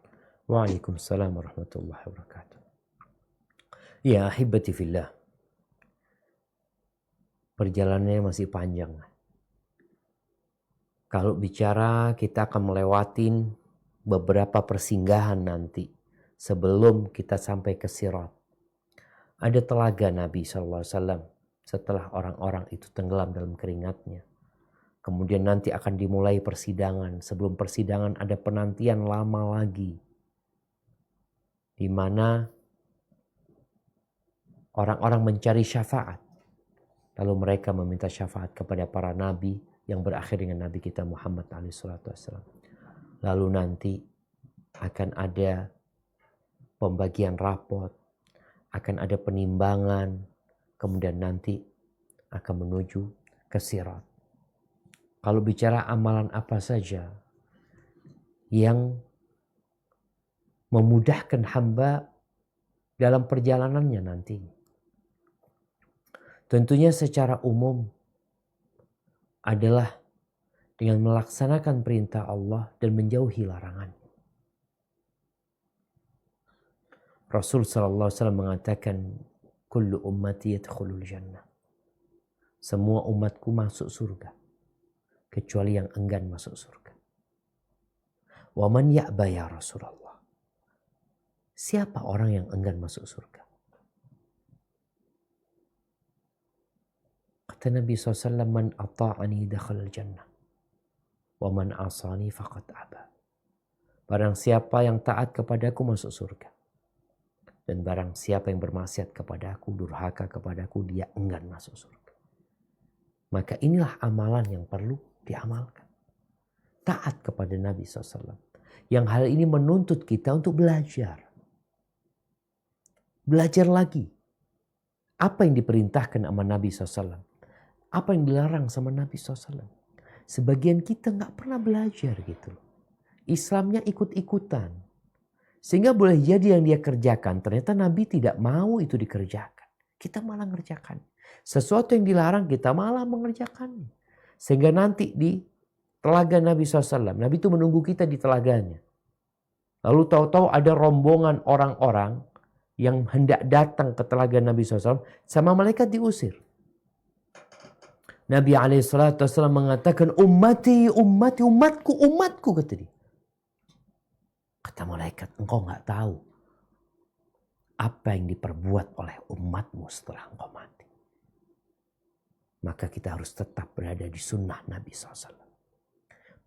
Waalaikumsalam warahmatullahi wabarakatuh. Ya ahibati fillah. Perjalanannya masih panjang. Kalau bicara kita akan melewatin beberapa persinggahan nanti sebelum kita sampai ke Sirat. Ada telaga Nabi SAW setelah orang-orang itu tenggelam dalam keringatnya. Kemudian nanti akan dimulai persidangan. Sebelum persidangan ada penantian lama lagi. Di mana orang-orang mencari syafaat. Lalu mereka meminta syafaat kepada para nabi yang berakhir dengan Nabi kita Muhammad SAW. Lalu nanti akan ada pembagian rapot. Akan ada penimbangan. Kemudian nanti akan menuju ke Sirat. Kalau bicara amalan apa saja yang memudahkan hamba dalam perjalanannya nanti. Tentunya secara umum adalah dengan melaksanakan perintah Allah dan menjauhi larangan. Rasul SAW mengatakan, kullu ummati yadkhulul jannah. Semua umatku masuk surga. Kecuali yang enggan masuk surga. Wa man ya'ba ya Rasulullah. Siapa orang yang enggan masuk surga? Kata Nabi SAW, man ata'ani dakhalal jannah. Wa man asani faqad aba. Barang siapa yang taat kepadaku masuk surga. Dan barang siapa yang bermaksiat kepadaku, durhaka kepadaku, dia enggan masuk surga. Maka inilah amalan yang perlu diamalkan. Taat kepada Nabi SAW. Yang hal ini menuntut kita untuk belajar. Belajar lagi. Apa yang diperintahkan sama Nabi SAW. Apa yang dilarang sama Nabi SAW. Sebagian kita gak pernah belajar gitu. Islamnya ikut-ikutan. Sehingga boleh jadi yang dia kerjakan, ternyata Nabi tidak mau itu dikerjakan. Kita malah ngerjakan. Sesuatu yang dilarang kita malah mengerjakannya. Sehingga nanti di telaga Nabi SAW, Nabi itu menunggu kita di telaganya. Lalu tahu-tahu ada rombongan orang-orang yang hendak datang ke telaga Nabi SAW, sama malaikat diusir. Nabi SAW mengatakan, ummati, ummati, umatku, umatku, kata dia. Kata malaikat, engkau gak tahu apa yang diperbuat oleh umatmu setelah engkau mati. Maka kita harus tetap berada di sunnah Nabi SAW.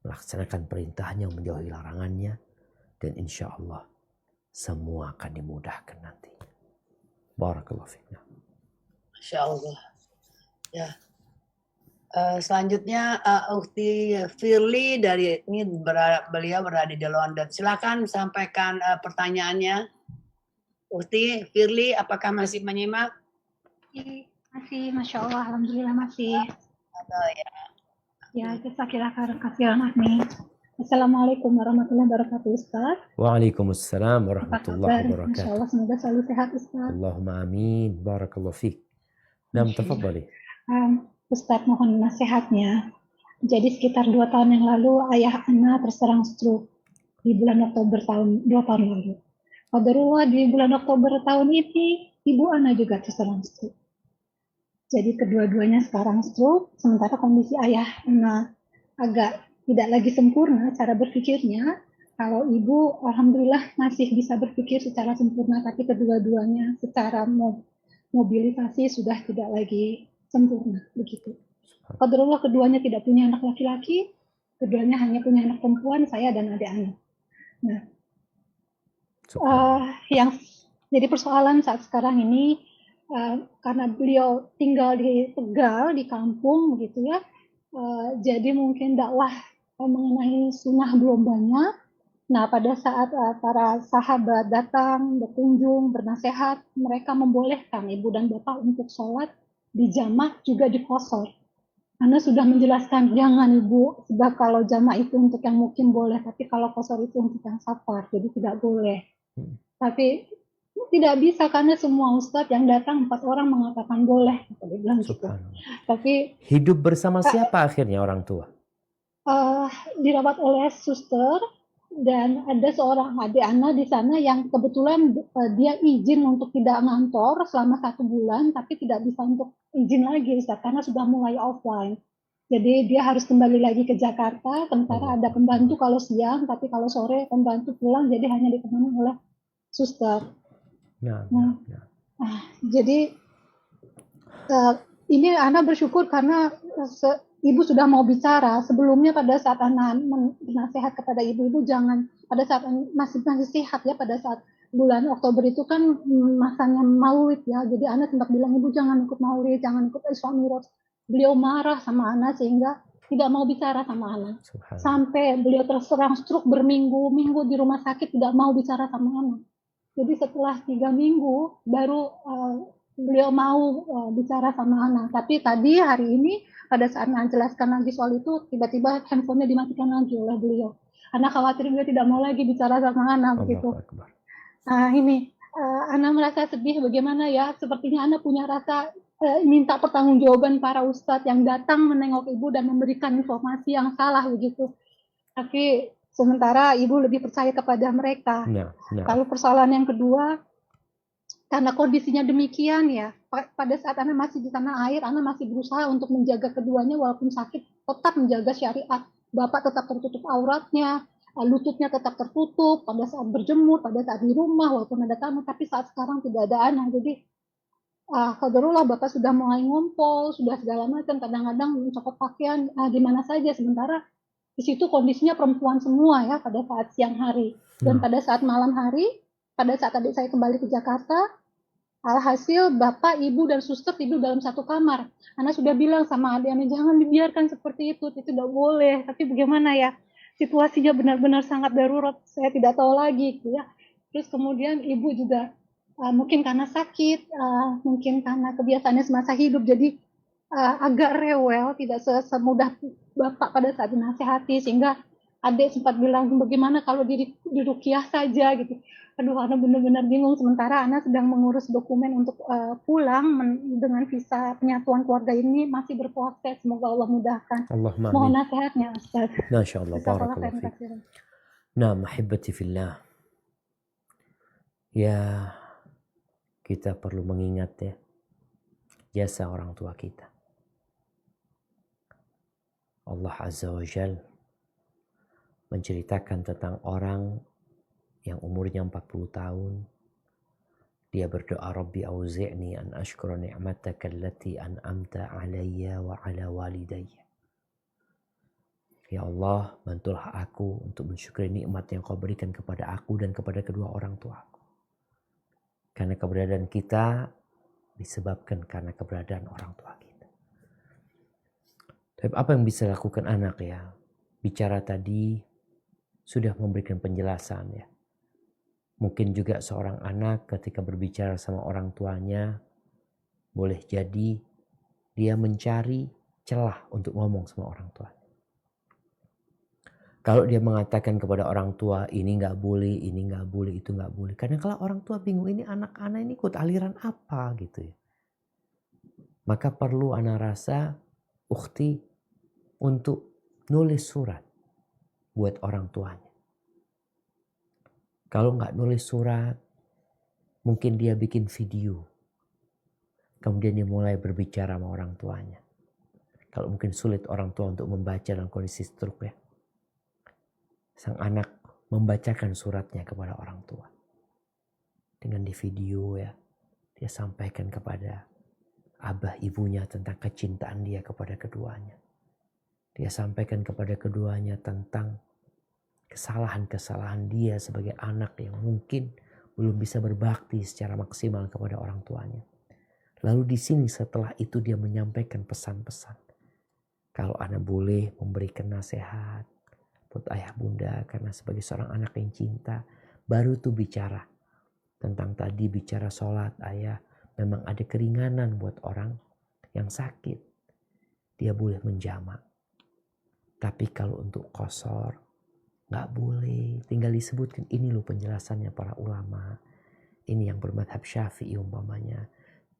Melaksanakan perintahnya, menjauhi larangannya. Dan insya Allah semua akan dimudahkan nanti. Barakallahu fiqna. Masya Allah. Ya. Selanjutnya Ukti Firly dari ini beliau berada di London. Silakan sampaikan pertanyaannya. Ukti Firly, apakah masih menyimak? Masih, Masya Allah, Alhamdulillah masih. Ada ya. Ya, jazakallahu khairan Ahmi. Assalamualaikum warahmatullahi wabarakatuh, Ustaz. Waalaikumsalam warahmatullahi Masya wabarakatuh. Allah, semoga selalu sehat, Ustaz. Allahumma amin. Barakallahu fiqh. Nam, tafadhali. Ustaz, mohon nasihatnya. Jadi sekitar 2 tahun yang lalu, ayah Ana terserang stroke di bulan Oktober 2 tahun lalu. Qadarullah di bulan Oktober tahun ini, ibu Ana juga terserang stroke. Jadi kedua-duanya sekarang stroke, sementara kondisi ayah Ana agak tidak lagi sempurna cara berpikirnya. Kalau ibu, alhamdulillah masih bisa berpikir secara sempurna, tapi kedua-duanya secara mobilisasi sudah tidak lagi sempurna, begitu. Qadarullah keduanya tidak punya anak laki-laki, keduanya hanya punya anak perempuan, saya dan adik anak. Nah, yang jadi persoalan saat sekarang ini, karena beliau tinggal di Tegal, di kampung, gitu ya, jadi mungkin dakwah mengenai sunnah belum banyak. Nah, pada saat para sahabat datang, berkunjung, bernasehat, mereka membolehkan ibu dan bapak untuk sholat di jamak juga di qasar. Anda sudah menjelaskan, jangan ibu, sebab kalau jamak itu untuk yang mungkin boleh, tapi kalau qasar itu untuk yang safar, jadi tidak boleh. Tapi tidak bisa karena semua ustadz yang datang 4 orang mengatakan boleh, dia bilang gitu. Tapi hidup bersama siapa akhirnya orang tua? Dirawat oleh suster. Dan ada seorang adik Ana di sana yang kebetulan dia izin untuk tidak ngantor selama 1 bulan, tapi tidak bisa untuk izin lagi Ustaz, karena sudah mulai offline. Jadi dia harus kembali lagi ke Jakarta, sementara ada pembantu kalau siang, tapi kalau sore pembantu pulang, jadi hanya ditemani oleh suster. Jadi ini Ana bersyukur karena ibu sudah mau bicara. Sebelumnya pada saat anak nasihat kepada ibu jangan, pada saat masih sehat ya, pada saat bulan Oktober itu kan masanya maulid ya. Jadi anak sempat bilang, ibu jangan ikut maulid, jangan ikut Isra Mi'raj. Beliau marah sama anak sehingga tidak mau bicara sama anak. Sampai beliau terserang stroke berminggu-minggu di rumah sakit, tidak mau bicara sama anak. Jadi setelah 3 minggu baru beliau mau bicara sama anak. Tapi tadi hari ini pada saat menjelaskan lagi soal itu, tiba-tiba handphonenya dimatikan lagi oleh beliau. Anak khawatir beliau tidak mau lagi bicara sama anak begitu. Nah ini, anak merasa sedih bagaimana ya, sepertinya anak punya rasa minta pertanggungjawaban para ustadz yang datang menengok ibu dan memberikan informasi yang salah begitu. Tapi sementara ibu lebih percaya kepada mereka. Lalu persoalan yang kedua, karena kondisinya demikian ya, pada saat Ana masih di tanah air, Ana masih berusaha untuk menjaga keduanya walaupun sakit, tetap menjaga syariat. Bapak tetap tertutup auratnya, lututnya tetap tertutup pada saat berjemur, pada saat di rumah walaupun ada tamu, tapi saat sekarang tidak ada anak. Jadi qadarullah Bapak sudah mulai ngompol, sudah segala macam, kadang-kadang mencopot pakaian di mana saja, sementara di situ kondisinya perempuan semua ya pada saat siang hari. Dan pada saat malam hari pada saat adik saya kembali ke Jakarta, alhasil bapak, ibu, dan suster tidur dalam satu kamar. Ana sudah bilang sama adik, jangan dibiarkan seperti itu tidak boleh. Tapi bagaimana ya, situasinya benar-benar sangat darurat, saya tidak tahu lagi gitu ya. Terus kemudian ibu juga mungkin karena sakit, mungkin karena kebiasaannya semasa hidup, jadi agak rewel, tidak semudah bapak pada saat dinasehati, sehingga adik sempat bilang, bagaimana kalau di ruqyah saja gitu. Aduh, Ana benar-benar bingung. Sementara Ana sedang mengurus dokumen untuk pulang dengan visa penyatuan keluarga ini, masih berproses. Semoga Allah mudahkan. Allahumma Mohon amin. nasihatnya, Ustaz. Masya Allah, Jazakallah barakallahu khairan fiik. katsiran. Nah, mahibati fillah. Ya, kita perlu mengingat ya, jasa orang tua kita. Allah Azza wa Jal menceritakan tentang orang yang umurnya 40 tahun. Dia berdoa, Rabbi auzi'ni an ashkura ni'mataka allati an'amta alayya wa ala walidayya. Ya Allah, bantulah aku untuk mensyukuri nikmat yang kau berikan kepada aku dan kepada kedua orang tuaku. Karena keberadaan kita disebabkan karena keberadaan orang tua kita. Tapi apa yang bisa lakukan anak ya? Bicara tadi sudah memberikan penjelasan ya. Mungkin juga seorang anak ketika berbicara sama orang tuanya, boleh jadi dia mencari celah untuk ngomong sama orang tuanya. Kalau dia mengatakan kepada orang tua, ini nggak boleh, itu nggak boleh. Kadang kalau orang tua bingung, ini anak-anak ini ikut aliran apa gitu ya. Maka perlu ana rasa ukhti untuk nulis surat buat orang tuanya. Kalau nggak nulis surat, mungkin dia bikin video. Kemudian dia mulai berbicara sama orang tuanya. Kalau mungkin sulit orang tua untuk membaca dalam kondisi stroke ya. Sang anak membacakan suratnya kepada orang tua. Dengan di video ya, dia sampaikan kepada abah ibunya tentang kecintaan dia kepada keduanya. Dia sampaikan kepada keduanya tentang kesalahan-kesalahan dia sebagai anak yang mungkin belum bisa berbakti secara maksimal kepada orang tuanya. Lalu di sini setelah itu dia menyampaikan pesan-pesan. Kalau anak boleh memberikan nasihat buat ayah bunda, karena sebagai seorang anak yang cinta, baru tuh bicara tentang tadi, bicara sholat ayah. Memang ada keringanan buat orang yang sakit, dia boleh menjamak. Tapi kalau untuk qasar, nggak boleh. Tinggal disebutkan, ini loh penjelasannya para ulama. Ini yang bermadhab Syafi'i umpamanya.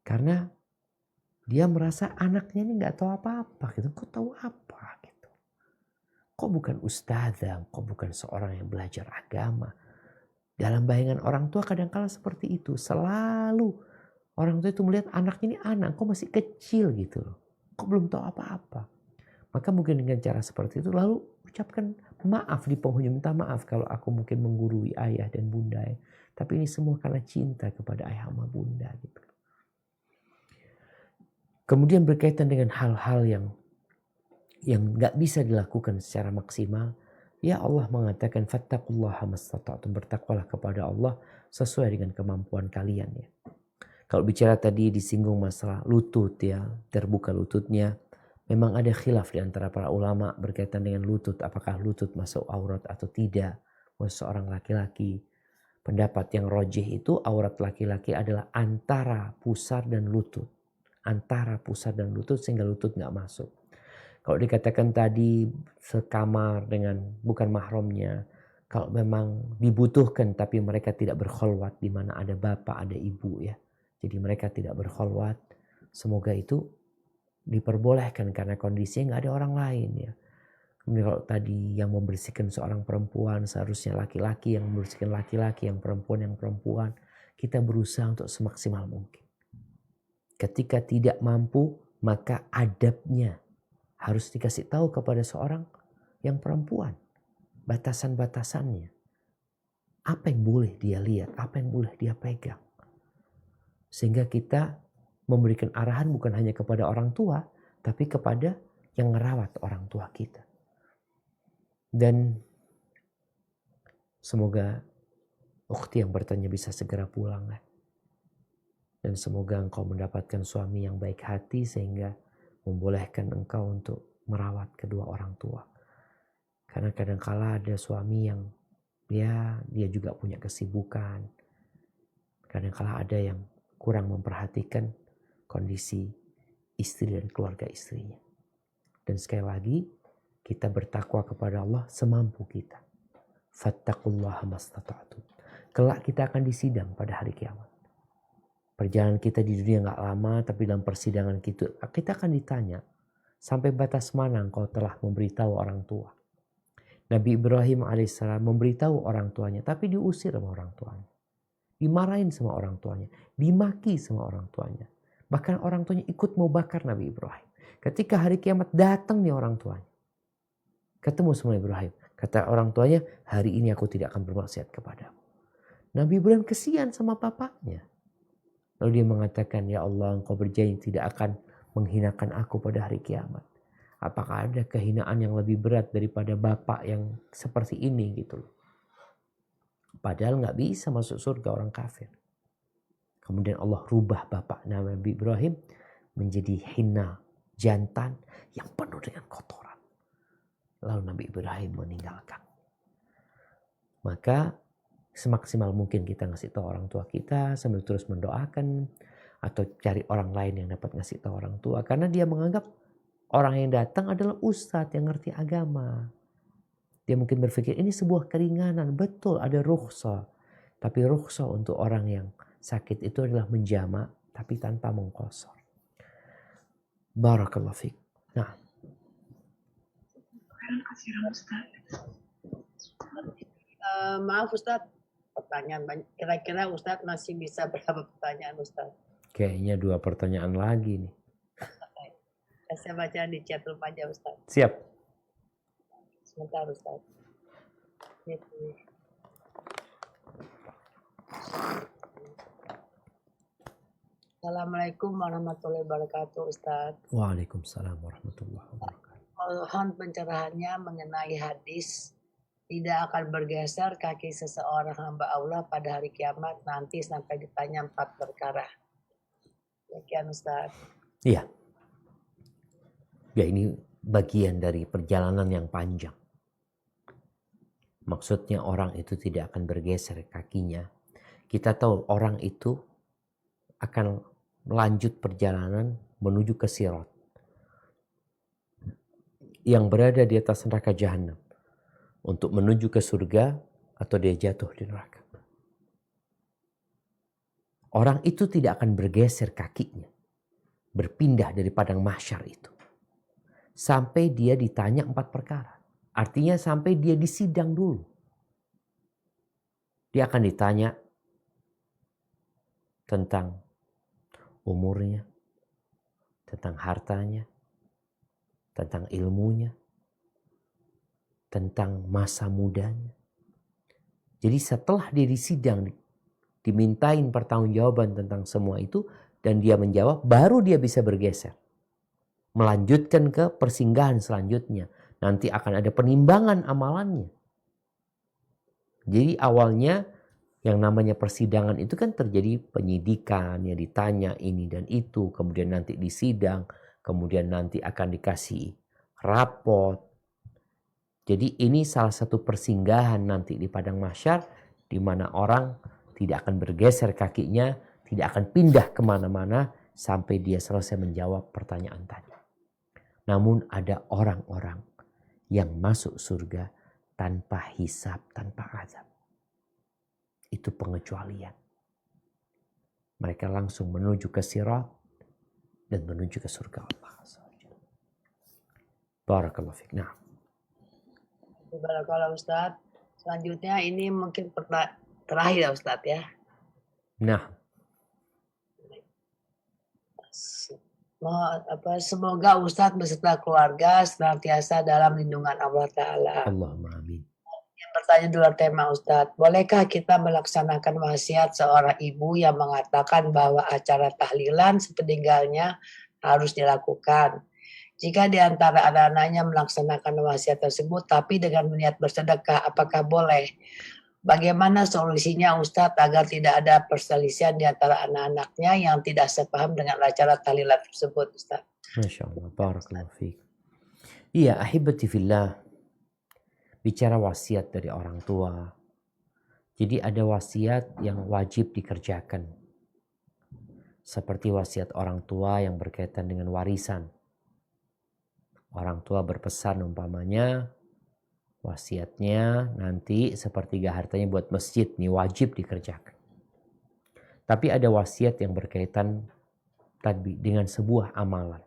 Karena dia merasa anaknya ini nggak tahu apa-apa gitu. Kok tahu apa gitu? Kok bukan ustazah? Kok bukan seorang yang belajar agama? Dalam bayangan orang tua kadang-kala seperti itu. Selalu orang tua itu melihat anaknya ini anak, kok masih kecil gitu loh. Kok belum tahu apa-apa? Maka mungkin dengan cara seperti itu lalu ucapkan maaf di penghujung. Minta maaf kalau aku mungkin menggurui ayah dan bunda ya. Tapi ini semua karena cinta kepada ayah sama bunda gitu. Kemudian berkaitan dengan hal-hal yang gak bisa dilakukan secara maksimal. Ya Allah mengatakan fattaqullaha mastata'tum, bertakwalah kepada Allah sesuai dengan kemampuan kalian ya. Kalau bicara tadi disinggung masalah lutut ya, terbuka lututnya. Memang ada khilaf di antara para ulama berkaitan dengan lutut. Apakah lutut masuk aurat atau tidak buat seorang laki-laki. Pendapat yang rajih itu aurat laki-laki adalah antara pusar dan lutut. Antara pusar dan lutut sehingga lutut gak masuk. Kalau dikatakan tadi sekamar dengan bukan mahramnya, kalau memang dibutuhkan tapi mereka tidak berkholwat, di mana ada bapak, ada ibu ya. Jadi mereka tidak berkholwat. Semoga itu diperbolehkan karena kondisinya nggak ada orang lain ya. Kemudian kalau tadi yang membersihkan seorang perempuan seharusnya laki-laki yang membersihkan laki-laki, yang perempuan, kita berusaha untuk semaksimal mungkin. Ketika tidak mampu, maka adabnya harus dikasih tahu kepada seorang yang perempuan. Batasan-batasannya. Apa yang boleh dia lihat, apa yang boleh dia pegang. Sehingga kita memberikan arahan bukan hanya kepada orang tua, tapi kepada yang merawat orang tua kita. Dan semoga Ukhti yang bertanya bisa segera pulang ya. Dan semoga engkau mendapatkan suami yang baik hati sehingga membolehkan engkau untuk merawat kedua orang tua. Karena kadangkala ada suami yang dia juga punya kesibukan. Kadangkala ada yang kurang memperhatikan kondisi istri dan keluarga istrinya. Dan sekali lagi kita bertakwa kepada Allah semampu kita. Fattaqullaha mastata'tum. Kelak kita akan disidang pada hari kiamat. Perjalanan kita di dunia gak lama, tapi dalam persidangan kita akan ditanya, sampai batas mana engkau telah memberitahu orang tua. Nabi Ibrahim alaihissalam memberitahu orang tuanya, tapi diusir sama orang tuanya. Dimarahin sama orang tuanya, dimaki sama orang tuanya. Bahkan orang tuanya ikut mau bakar Nabi Ibrahim. Ketika hari kiamat datang nih orang tuanya. Ketemu sama Ibrahim. Kata orang tuanya, hari ini aku tidak akan bermaksiat kepadamu. Nabi Ibrahim kesian sama bapaknya. Lalu dia mengatakan, ya Allah, engkau berjanji tidak akan menghinakan aku pada hari kiamat. Apakah ada kehinaan yang lebih berat daripada bapak yang seperti ini gitu loh. Padahal gak bisa masuk surga orang kafir. Kemudian Allah rubah bapak Nabi Ibrahim menjadi hina jantan yang penuh dengan kotoran. Lalu Nabi Ibrahim meninggalkan. Maka semaksimal mungkin kita ngasih tahu orang tua kita sambil terus mendoakan atau cari orang lain yang dapat ngasih tahu orang tua. Karena dia menganggap orang yang datang adalah ustadz yang ngerti agama. Dia mungkin berpikir ini sebuah keringanan. Betul ada rukhsah. Tapi rukhsah untuk orang yang sakit itu adalah menjama tapi tanpa mengkosor. Barakallahu fiik. Nah. Maaf Ustadz, pertanyaan banyak. Kira-kira Ustadz masih bisa berapa pertanyaan Ustadz? Kayaknya 2 pertanyaan lagi nih. Saya baca di chat room aja Ustadz. Siap. Sebentar Ustadz. Assalamualaikum warahmatullahi wabarakatuh Ustadz. Waalaikumsalam warahmatullahi wabarakatuh. Mohon pencerahannya mengenai hadis tidak akan bergeser kaki seseorang hamba Allah pada hari kiamat nanti sampai ditanya 4 perkara. Demikian Ustaz. Iya. Ya ini bagian dari perjalanan yang panjang. Maksudnya orang itu tidak akan bergeser kakinya. Kita tahu orang itu akan melanjut perjalanan menuju ke Sirat. Yang berada di atas neraka jahanam. Untuk menuju ke surga atau dia jatuh di neraka. Orang itu tidak akan bergeser kakinya. Berpindah dari padang mahsyar itu. Sampai dia ditanya 4 perkara. Artinya sampai dia disidang dulu. Dia akan ditanya tentang umurnya, tentang hartanya, tentang ilmunya, tentang masa mudanya. Jadi setelah dia disidang, dimintain pertanggungjawaban tentang semua itu, dan dia menjawab, baru dia bisa bergeser. Melanjutkan ke persinggahan selanjutnya. Nanti akan ada penimbangan amalannya. Jadi awalnya yang namanya persidangan itu kan terjadi penyidikan, ya ditanya ini dan itu, kemudian nanti disidang, kemudian nanti akan dikasih rapot. Jadi ini salah satu persinggahan nanti di padang mahsyar, di mana orang tidak akan bergeser kakinya, tidak akan pindah kemana-mana sampai dia selesai menjawab pertanyaan tadi. Namun ada orang-orang yang masuk surga tanpa hisab, tanpa azab. Itu pengecualian. Mereka langsung menuju ke Sirat dan menuju ke surga Allah. Barakallahu fiik. Nah. Barakallahu Ustaz. Selanjutnya ini mungkin terakhir ya Ustaz ya. Nah. Semoga Ustaz beserta keluarga senantiasa dalam lindungan Allah Ta'ala. Allahumma amin. Yang bertanya di luar tema Ustaz, bolehkah kita melaksanakan wasiat seorang ibu yang mengatakan bahwa acara tahlilan sepeninggalnya harus dilakukan? Jika di antara anak-anaknya melaksanakan wasiat tersebut, tapi dengan niat bersedekah, apakah boleh? Bagaimana solusinya Ustadz agar tidak ada perselisihan di antara anak-anaknya yang tidak sepaham dengan acara tahlilan tersebut, Ustadz? Masya Allah, barakallahu fiik. Iya, ahibati fillah, bicara wasiat dari orang tua. Jadi ada wasiat yang wajib dikerjakan. Seperti wasiat orang tua yang berkaitan dengan warisan. Orang tua berpesan umpamanya, wasiatnya nanti sepertiga hartanya buat masjid, ini wajib dikerjakan. Tapi ada wasiat yang berkaitan tadi dengan sebuah amalan.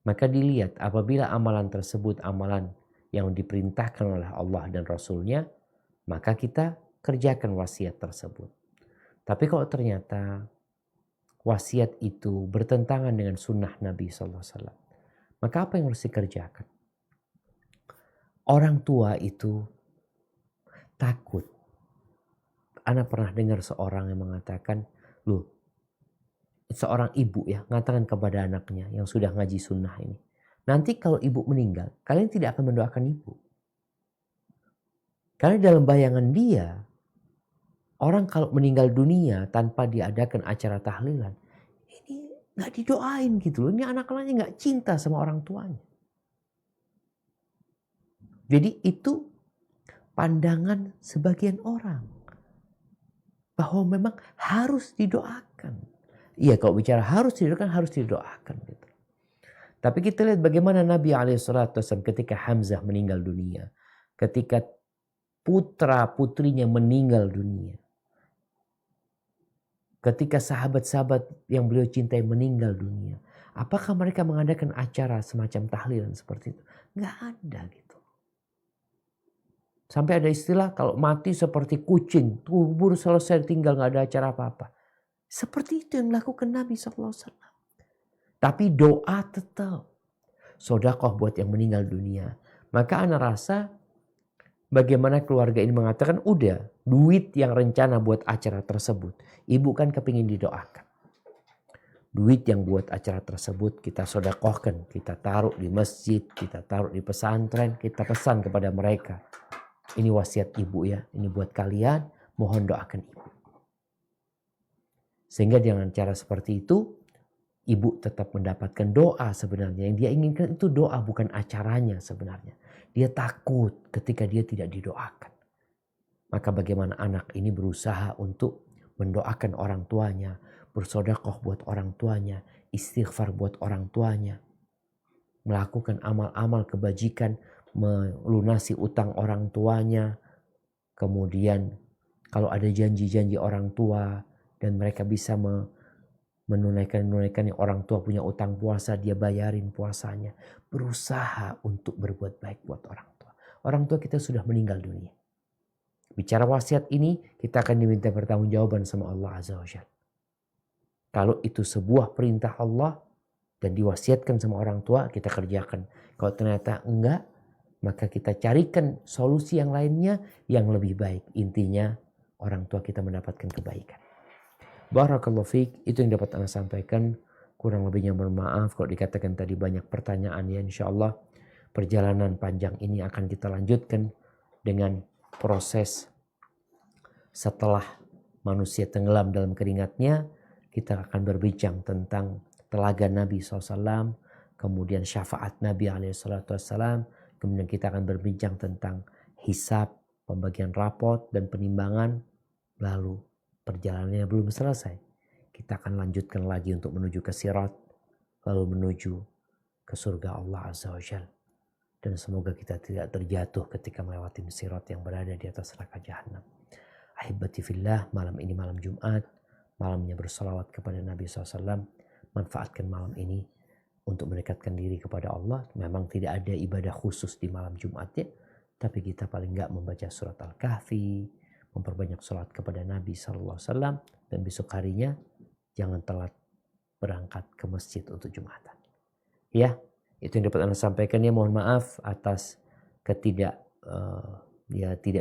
Maka dilihat apabila amalan tersebut amalan yang diperintahkan oleh Allah dan Rasulnya, maka kita kerjakan wasiat tersebut. Tapi kalau ternyata wasiat itu bertentangan dengan sunnah Nabi SAW, maka apa yang harus dikerjakan? Orang tua itu takut. Ana pernah dengar seorang yang mengatakan, loh, seorang ibu ya mengatakan kepada anaknya yang sudah ngaji sunnah ini, nanti kalau ibu meninggal, kalian tidak akan mendoakan ibu. Karena dalam bayangan dia, orang kalau meninggal dunia tanpa diadakan acara tahlilan, ini nggak didoain gitu loh. Ini anak-anaknya nggak cinta sama orang tuanya. Jadi itu pandangan sebagian orang. Bahwa memang harus didoakan. Iya, kalau bicara harus didoakan gitu. Tapi kita lihat bagaimana Nabi SAW ketika Hamzah meninggal dunia. Ketika putra-putrinya meninggal dunia. Ketika sahabat-sahabat yang beliau cintai meninggal dunia. Apakah mereka mengadakan acara semacam tahlilan seperti itu? Nggak ada gitu. Sampai ada istilah kalau mati seperti kucing, kubur selesai tinggal nggak ada acara apa-apa. Seperti itu yang dilakukan Nabi SAW. Tapi doa tetap. Sedekah buat yang meninggal dunia. Maka ana rasa bagaimana keluarga ini mengatakan udah duit yang rencana buat acara tersebut. Ibu kan kepingin didoakan. Duit yang buat acara tersebut kita sedekahkan. Kita taruh di masjid, kita taruh di pesantren, kita pesan kepada mereka. Ini wasiat ibu ya, ini buat kalian, mohon doakan ibu. Sehingga dengan cara seperti itu, ibu tetap mendapatkan doa sebenarnya. Yang dia inginkan itu doa, bukan acaranya sebenarnya. Dia takut ketika dia tidak didoakan. Maka bagaimana anak ini berusaha untuk mendoakan orang tuanya, bersedekah buat orang tuanya, istighfar buat orang tuanya, melakukan amal-amal kebajikan, melunasi utang orang tuanya, kemudian kalau ada janji-janji orang tua dan mereka bisa menunaikan yang orang tua punya utang puasa, dia bayarin puasanya. Berusaha untuk berbuat baik buat orang tua. Orang tua kita sudah meninggal dunia. Bicara wasiat ini, kita akan diminta pertanggungjawaban sama Allah Azza wa Jalla. Kalau itu sebuah perintah Allah dan diwasiatkan sama orang tua, kita kerjakan. Kalau ternyata enggak, maka kita carikan solusi yang lainnya yang lebih baik. Intinya orang tua kita mendapatkan kebaikan. Barakallahu fiik, itu yang dapat Anda sampaikan. Kurang lebihnya mohon maaf kalau dikatakan tadi banyak pertanyaan ya. InsyaAllah perjalanan panjang ini akan kita lanjutkan dengan proses setelah manusia tenggelam dalam keringatnya. Kita akan berbincang tentang telaga Nabi SAW, kemudian syafaat Nabi SAW. Kemudian kita akan berbincang tentang hisab, pembagian rapot dan penimbangan. Lalu perjalanannya belum selesai. Kita akan lanjutkan lagi untuk menuju ke sirat. Lalu menuju ke surga Allah Azza wa Jalla. Dan semoga kita tidak terjatuh ketika melewati sirat yang berada di atas neraka jahanam. Ahibati fillah, malam ini malam Jumat. Malamnya bersalawat kepada Nabi SAW. Manfaatkan malam ini untuk mendekatkan diri kepada Allah. Memang tidak ada ibadah khusus di malam Jumatnya, tapi kita paling enggak membaca surat Al-Kahfi, memperbanyak salat kepada Nabi SAW, dan besok harinya jangan telat berangkat ke masjid untuk Jumatan. Ya, itu yang dapat Anda sampaikan ya. Mohon maaf atas tidak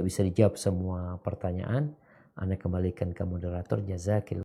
bisa dijawab semua pertanyaan. Anda kembalikan ke moderator. Jazakillah.